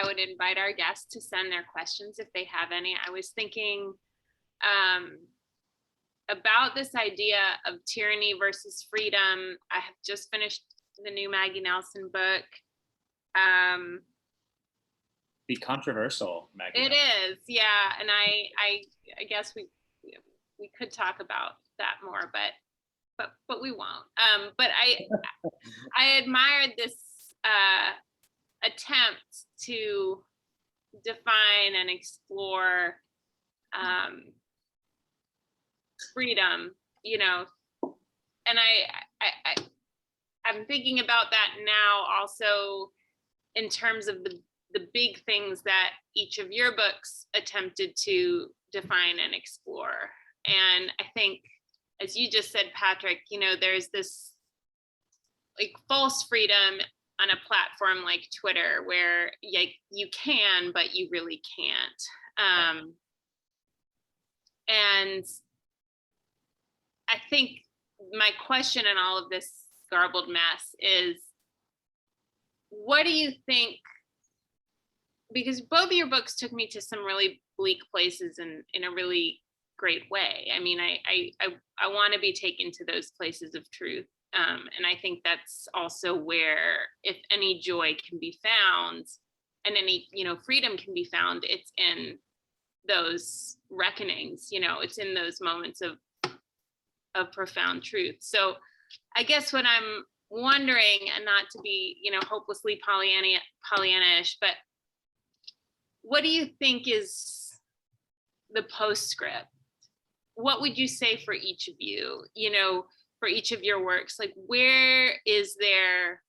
would invite our guests to send their questions if they have any. I was thinking about this idea of tyranny versus freedom. I have just finished the new Maggie Nelson book, Be controversial, Maggie. It is, yeah, and I guess we could talk about that more, but we won't. But I admired this attempt to define and explore freedom, you know, and I'm thinking about that now also in terms of the big things that each of your books attempted to define and explore. And I think, as you just said, Patrick, you know, there's this like false freedom on a platform like Twitter where you can, but you really can't. And I think my question in all of this garbled mess is, what do you think? Because both of your books took me to some really bleak places in a really great way. I mean, I want to be taken to those places of truth. And I think that's also where, if any joy can be found and any, you know, freedom can be found, it's in those reckonings, you know, it's in those moments of profound truth. So I guess what I'm wondering, and not to be, you know, hopelessly Pollyanna-ish, but what do you think is the postscript? What would you say for each of you, you know, for each of your works? Like, where is there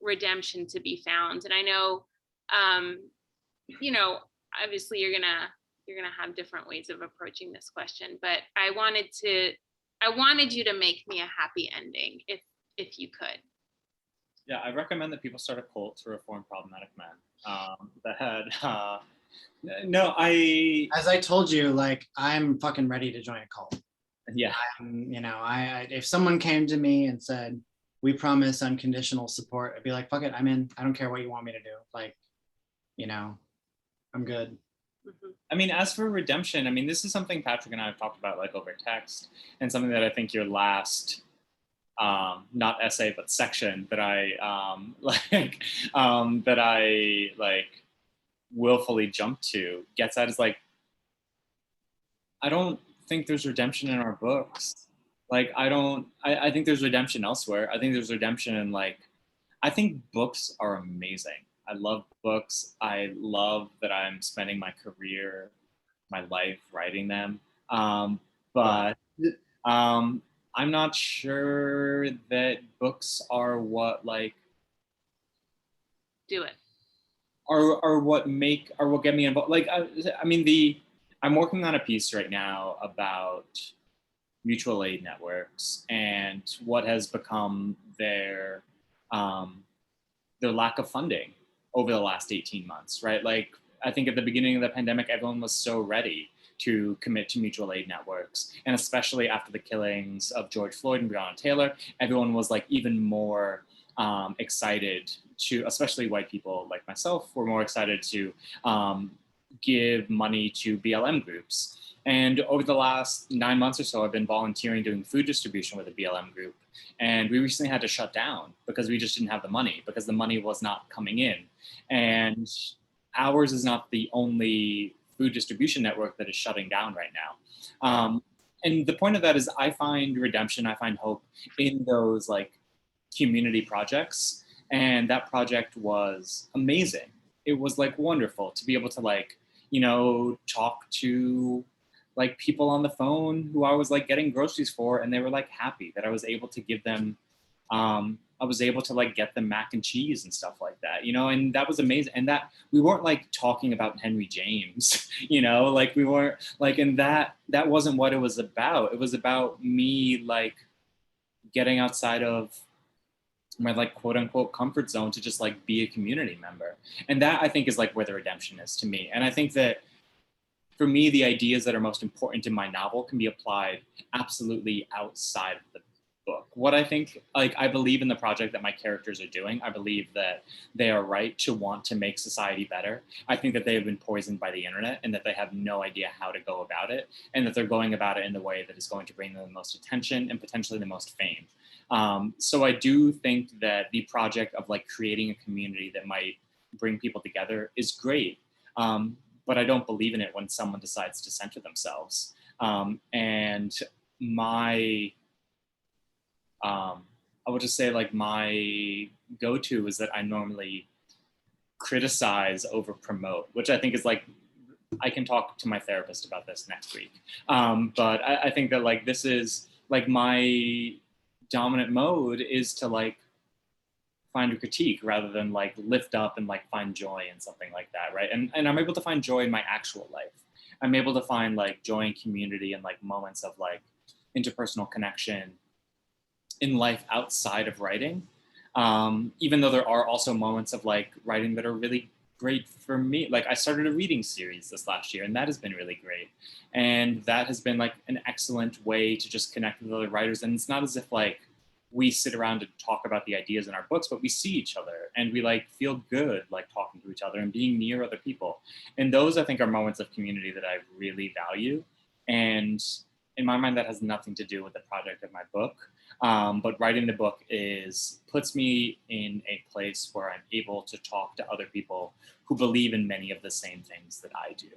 redemption to be found? And I know, you know, obviously you're gonna have different ways of approaching this question, but I wanted you to make me a happy ending, if you could. Yeah, I recommend that people start a cult to reform problematic men. As I told you, like, I'm fucking ready to join a cult. Yeah. You know, I if someone came to me and said, we promise unconditional support, I'd be like, fuck it, I'm in. I don't care what you want me to do. Like, you know, I'm good. Mm-hmm. I mean, as for redemption, I mean, this is something Patrick and I have talked about, like, over text, and something that I think your last, not essay, but section that I willfully jumped to gets at is, like, I don't think there's redemption in our books. Like, I think there's redemption elsewhere. I think there's redemption in, like, I think books are amazing. I love books. I love that I'm spending my career, my life writing them. But I'm not sure that books are what, like, do it. Are what get me involved. Like, I mean, I'm working on a piece right now about mutual aid networks and what has become their lack of funding over the last 18 months, right? Like, I think at the beginning of the pandemic, everyone was so ready to commit to mutual aid networks. And especially after the killings of George Floyd and Breonna Taylor, everyone was, like, even more excited to, especially white people like myself, were more excited to give money to BLM groups. And over the last 9 months or so, I've been volunteering doing food distribution with a BLM group. And we recently had to shut down because we just didn't have the money, because the money was not coming in. And ours is not the only food distribution network that is shutting down right now. And the point of that is, I find redemption, I find hope in those, like, community projects. And that project was amazing. It was, like, wonderful to be able to, like, you know, talk to, like, people on the phone who I was, like, getting groceries for, and they were, like, happy that I was able to give them, I was able to, like, get them mac and cheese and stuff like that, you know, and that was amazing. And that we weren't, like, talking about Henry James, you know, like, we weren't, like, and that wasn't what it was about. It was about me, like, getting outside of my, like, quote unquote comfort zone to just, like, be a community member. And that, I think, is, like, where the redemption is to me. And I think that for me, the ideas that are most important in my novel can be applied absolutely outside of the book. What I think, like, I believe in the project that my characters are doing. I believe that they are right to want to make society better. I think that they have been poisoned by the internet and that they have no idea how to go about it, and that they're going about it in the way that is going to bring them the most attention and potentially the most fame. So I do think that the project of, like, creating a community that might bring people together is great. But I don't believe in it when someone decides to center themselves. And my, I would just say like my go-to is that I normally criticize over promote, which I think is like, I can talk to my therapist about this next week. But I think that like, this is like my dominant mode is to like find a critique rather than like lift up and like find joy in something like that, right? And I'm able to find joy in my actual life. I'm able to find like joy in community and like moments of like interpersonal connection in life outside of writing. Even though there are also moments of like writing that are really great for me. Like I started a reading series this last year and that has been really great. And that has been like an excellent way to just connect with other writers. And it's not as if like we sit around and talk about the ideas in our books, but we see each other and we like feel good like talking to each other and being near other people. And those I think are moments of community that I really value. And in my mind, that has nothing to do with the project of my book. But writing the book puts me in a place where I'm able to talk to other people who believe in many of the same things that I do,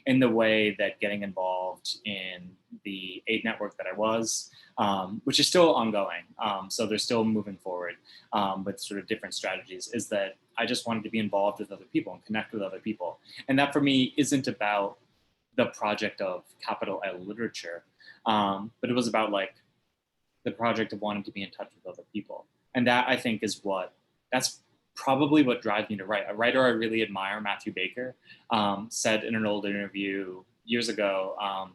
in the way that getting involved in the 8 network that I was, which is still ongoing. So they're still moving forward with sort of different strategies, is that I just wanted to be involved with other people and connect with other people. And that for me isn't about the project of capital L literature, but it was about like the project of wanting to be in touch with other people. And that I think that's probably what drives me to write. A writer I really admire, Matthew Baker, said in an old interview years ago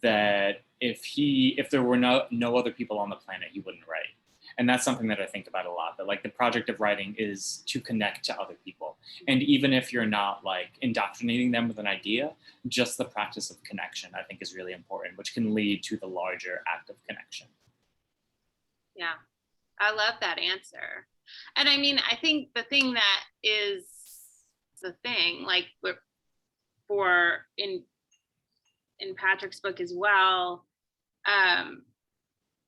that if there were no other people on the planet, he wouldn't write. And that's something that I think about a lot, that like the project of writing is to connect to other people. And even if you're not like indoctrinating them with an idea, just the practice of connection, I think is really important, which can lead to the larger act of connection. Yeah, I love that answer. And I mean, I think the thing that is the thing, like for in Patrick's book as well,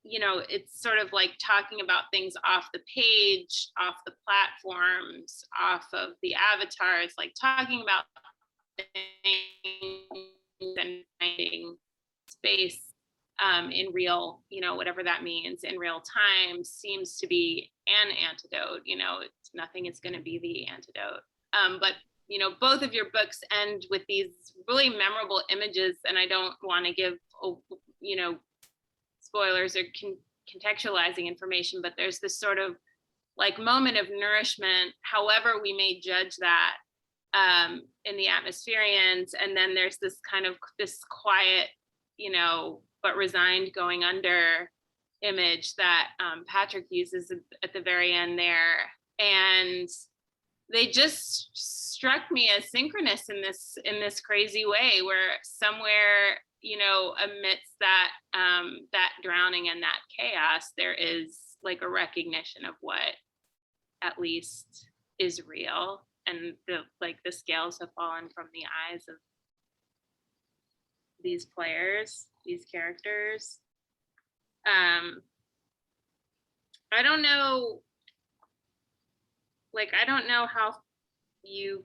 you know, it's sort of like talking about things off the page, off the platforms, off of the avatars, like talking about things and finding space in real, you know, whatever that means, in real time seems to be an antidote. You know, nothing is going to be the antidote. But you know, both of your books end with these really memorable images, and I don't want to give, you know, spoilers or contextualizing information, but there's this sort of like moment of nourishment, however we may judge that, in the Atmosphereans, and then there's this kind of this quiet, you know, but resigned going under image that Patrick uses at the very end there. And they just struck me as synchronous in this crazy way, where somewhere, you know, amidst that that drowning and that chaos, there is like a recognition of what at least is real, and the scales have fallen from the eyes of these players, these characters. I don't know how you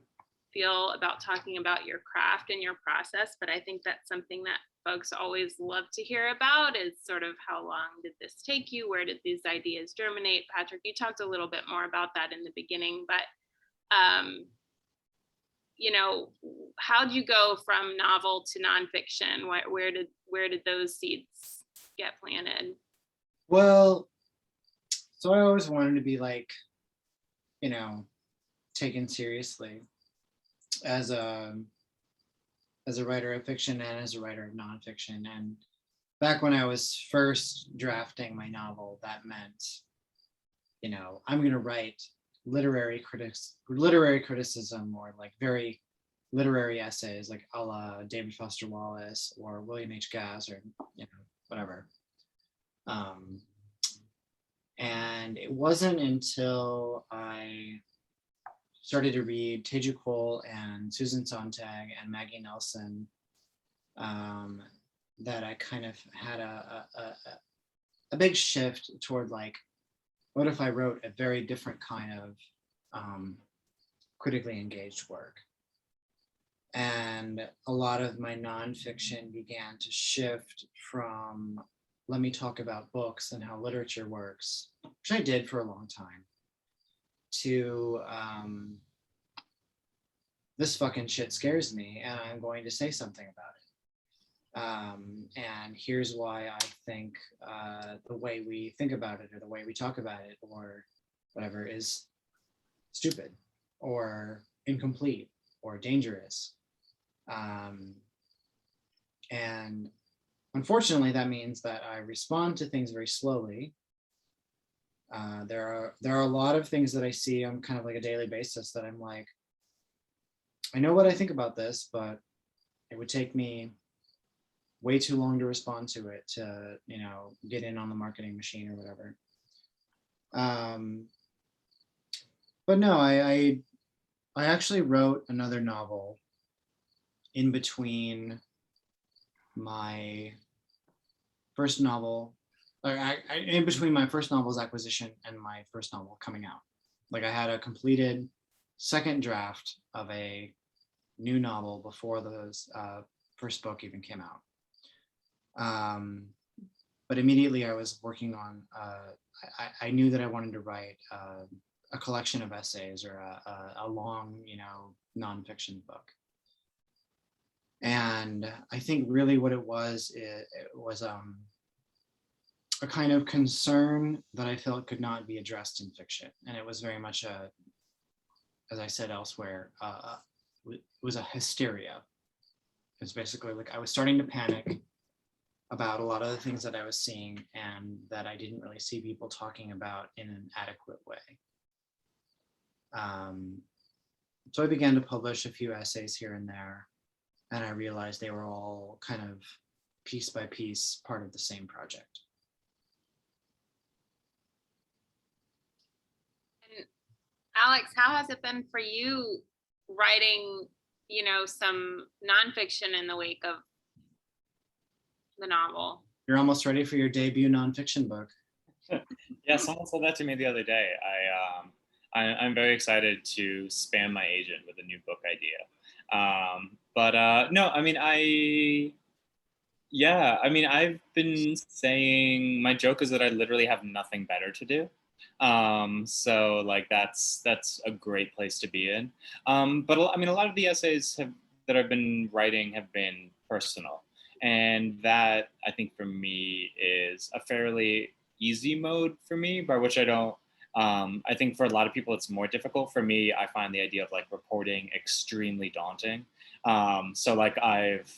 feel about talking about your craft and your process, but I think that's something that folks always love to hear about, is sort of how long did this take you? Where did these ideas germinate? Patrick, you talked a little bit more about that in the beginning, but you know, how'd you go from novel to nonfiction? Where did those seeds get planted? Well, so I always wanted to be like, you know, taken seriously as a writer of fiction and as a writer of nonfiction. And back when I was first drafting my novel, that meant, you know, I'm going to write literary criticism, or like very literary essays, like a la David Foster Wallace or William H. Gass, or, you know, whatever. And it wasn't until I started to read Teju Cole and Susan Sontag and Maggie Nelson that I kind of had a big shift toward like, what if I wrote a very different kind of critically engaged work. And a lot of my nonfiction began to shift from, let me talk about books and how literature works, which I did for a long time, to this fucking shit scares me and I'm going to say something about it. And here's why I think the way we think about it or the way we talk about it or whatever is stupid or incomplete or dangerous. And unfortunately, that means that I respond to things very slowly. There are a lot of things that I see on kind of like a daily basis that I'm like, I know what I think about this, but it would take me way too long to respond to it to, you know, get in on the marketing machine or whatever. But no, I actually wrote another novel in between my first novel, in between my first novel's acquisition and my first novel coming out. Like I had a completed second draft of a new novel before the first book even came out. But immediately I was working on, I knew that I wanted to write a collection of essays or a long, you know, nonfiction book. And I think really what it was a kind of concern that I felt could not be addressed in fiction. And it was very much as I said elsewhere, it was a hysteria. It's basically like I was starting to panic about a lot of the things that I was seeing and that I didn't really see people talking about in an adequate way. So I began to publish a few essays here and there, and I realized they were all kind of piece by piece part of the same project. And Alex, how has it been for you writing, you know, some nonfiction in the wake of the novel? You're almost ready for your debut nonfiction book. Yeah, someone said that to me the other day. I'm very excited to spam my agent with a new book idea. No, I mean, I've been saying, my joke is that I literally have nothing better to do. So like that's a great place to be in. But I mean, a lot of the essays that I've been writing have been personal. And that, I think, for me is a fairly easy mode for me, by which I don't, I think for a lot of people it's more difficult. For me, I find the idea of like reporting extremely daunting. So like I've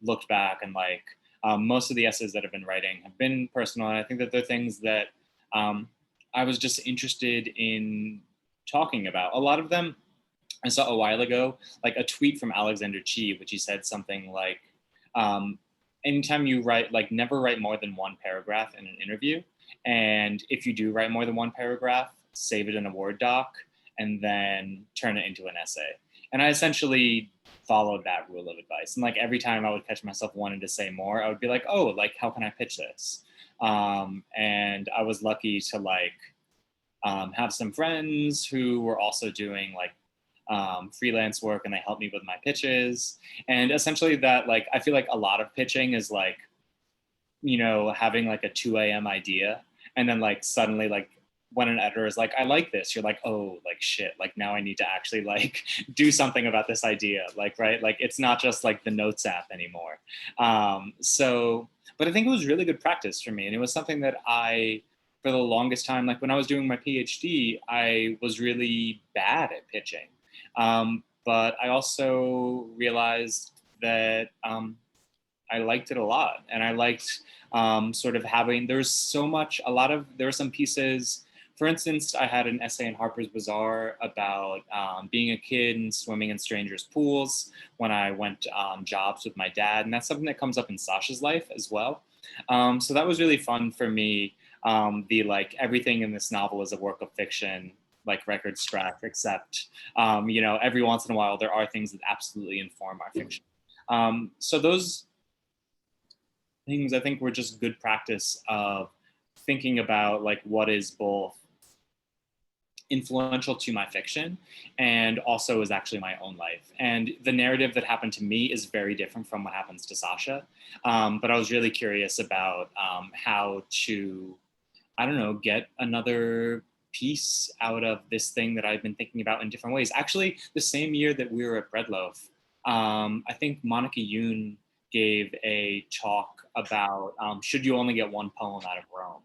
looked back and like most of the essays that I've been writing have been personal. And I think that they're things that I was just interested in talking about. A lot of them I saw a while ago, like a tweet from Alexander Chi, which he said something like, anytime you write, like never write more than one paragraph in an interview. And if you do write more than one paragraph, save it in a Word doc and then turn it into an essay. And I essentially followed that rule of advice. And like every time I would catch myself wanting to say more, I would be like, oh, like how can I pitch this? And I was lucky to like have some friends who were also doing like freelance work, and they helped me with my pitches. And essentially that, like, I feel like a lot of pitching is like, you know, having like a 2 a.m. idea, and then like suddenly like when an editor is like, I like this, you're like, oh, like shit, like now I need to actually like do something about this idea, like, right, like it's not just like the notes app anymore. But I think it was really good practice for me, and it was something that I, for the longest time, like when I was doing my PhD, I was really bad at pitching. But I also realized that I liked it a lot, and I liked sort of having, there were some pieces, for instance, I had an essay in Harper's Bazaar about being a kid and swimming in strangers' pools when I went on jobs with my dad, and that's something that comes up in Sasha's life as well. So that was really fun for me. The like everything in this novel is a work of fiction, like record scratch, except, you know, every once in a while there are things that absolutely inform our fiction. So those things I think were just good practice of thinking about like what is both influential to my fiction, and also is actually my own life. And the narrative that happened to me is very different from what happens to Sasha. But I was really curious about how to, I don't know, get another piece out of this thing that I've been thinking about in different ways. Actually, the same year that we were at Breadloaf, I think Monica Yoon gave a talk about should you only get one poem out of Rome?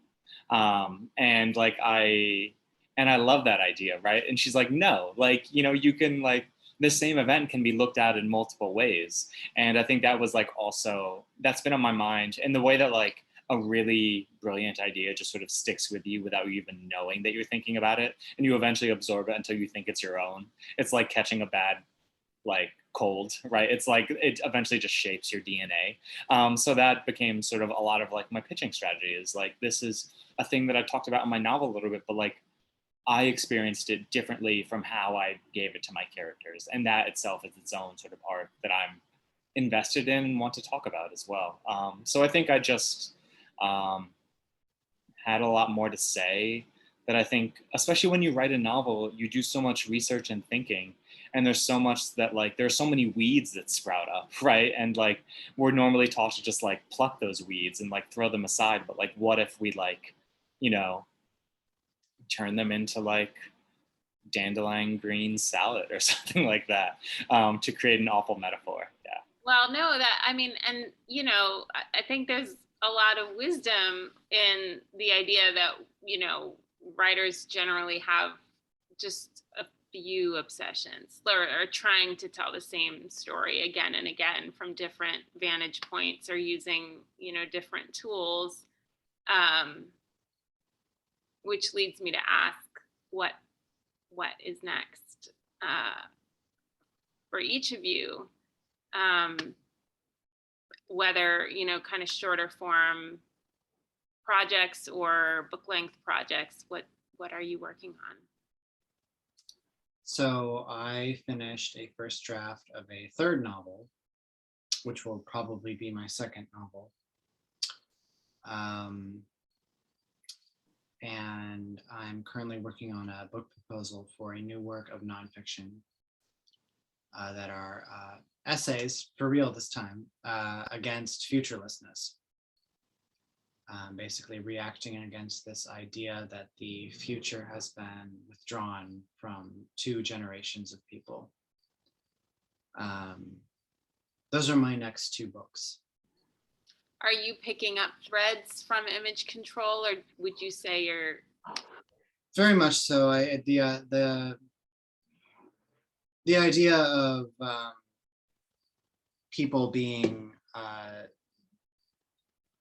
And like I love that idea, right? And she's like, no, like, you know, you can like, the same event can be looked at in multiple ways. And I think that was like also, that's been on my mind. And the way that like a really brilliant idea just sort of sticks with you without you even knowing that you're thinking about it. And you eventually absorb it until you think it's your own. It's like catching a bad like cold, right? It's like it eventually just shapes your DNA. So that became sort of a lot of like my pitching strategy is like, this is a thing that I talked about in my novel a little bit, but like I experienced it differently from how I gave it to my characters. And that itself is its own sort of arc that I'm invested in and want to talk about as well. So I think I just had a lot more to say that I think, especially when you write a novel, you do so much research and thinking. And there's so much that like, there's so many weeds that sprout up, right? And like, we're normally taught to just like pluck those weeds and like throw them aside. But like, what if we like, you know, turn them into like dandelion green salad or something like that, to create an awful metaphor. Yeah. Well, no, that, I mean, and, you know, I think there's a lot of wisdom in the idea that, you know, writers generally have just a few obsessions or are trying to tell the same story again and again from different vantage points or using, you know, different tools, which leads me to ask what is next for each of you, whether, you know, kind of shorter form projects or book length projects. What are you working on? So I finished a first draft of a third novel, which will probably be my second novel. And I'm currently working on a book proposal for a new work of nonfiction that are essays, for real this time, against futurelessness. Basically reacting against this idea that the future has been withdrawn from 2 generations of people. Those are my next 2 books. Are you picking up threads from image control, or would you say you're? Very much so. The idea of people being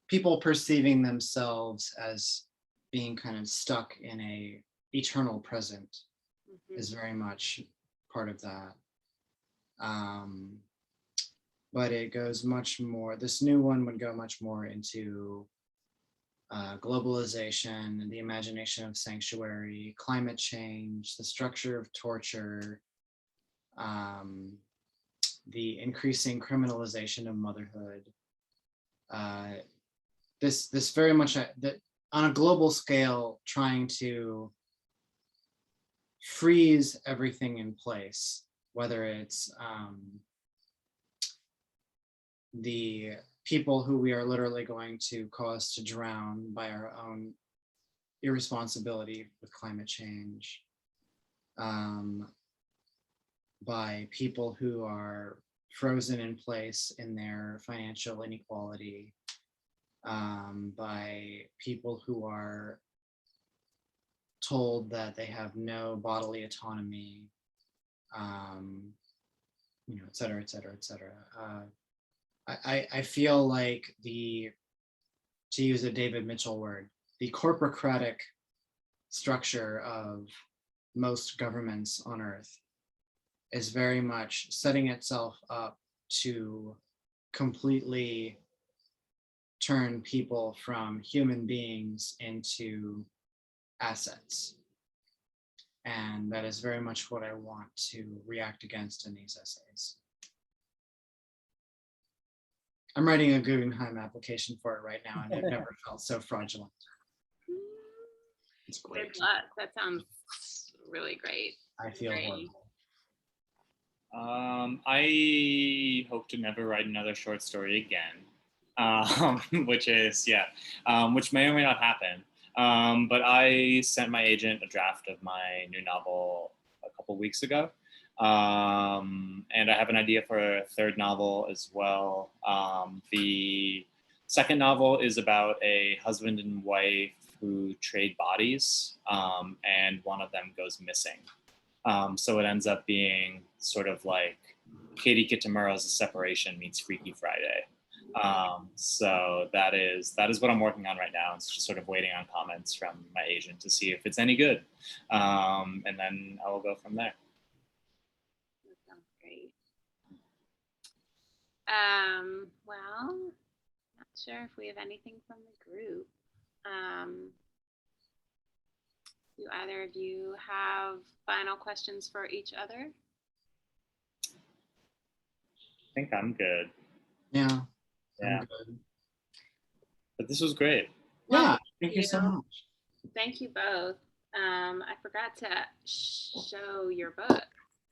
people perceiving themselves as being kind of stuck in a eternal present is very much part of that. But it goes much more, this new one would go much more into globalization and the imagination of sanctuary, climate change, the structure of torture, the increasing criminalization of motherhood. This very much that on a global scale, trying to freeze everything in place, whether it's the people who we are literally going to cause to drown by our own irresponsibility with climate change, by people who are frozen in place in their financial inequality, by people who are told that they have no bodily autonomy, you know, et cetera, et cetera, et cetera. I feel like to use a David Mitchell word, the corporocratic structure of most governments on Earth is very much setting itself up to completely turn people from human beings into assets. And that is very much what I want to react against in these essays. I'm writing a Guggenheim application for it right now, and I've never felt so fraudulent. It's great. Good luck. That sounds really great. I feel Great. horrible. I hope to never write another short story again, which is, which may or may not happen. But I sent my agent a draft of my new novel a couple weeks ago. And I have an idea for a third novel as well. The second novel is about a husband and wife who trade bodies, and one of them goes missing. So it ends up being sort of like Katie Kitamura's A Separation meets Freaky Friday. So that is what I'm working on right now. It's just sort of waiting on comments from my agent to see if it's any good. And then I will go from there. That sounds great. Well, not sure if we have anything from the group. Do either of you have final questions for each other? I think I'm good. Yeah. Yeah. I'm good. But this was great. Yeah. Thank you so much. Thank you both. I forgot to show your book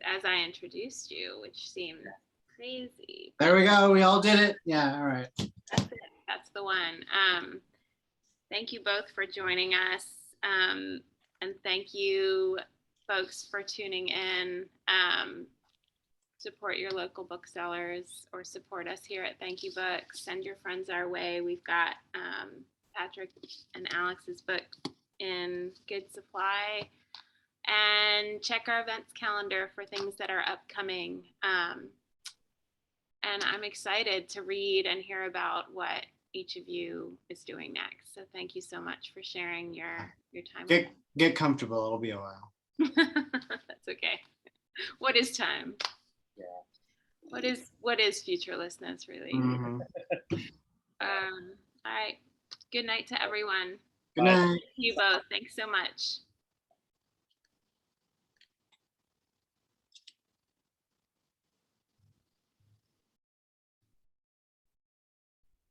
as I introduced you, which seemed crazy. There we go. We all did it. Yeah. All right. That's it. That's the one. Thank you both for joining us. And thank you, folks, for tuning in. Support your local booksellers or support us here at Thank You Books. Send your friends our way. We've got Patrick and Alex's book in good supply. And check our events calendar for things that are upcoming. And I'm excited to read and hear about what each of you is doing next. So thank you so much for sharing your time. Get comfortable. It'll be a while. That's okay. What is time? Yeah. What is futurelessness, really? Mm-hmm. All right. Good night to everyone. Good night. Thank you both. Thanks so much.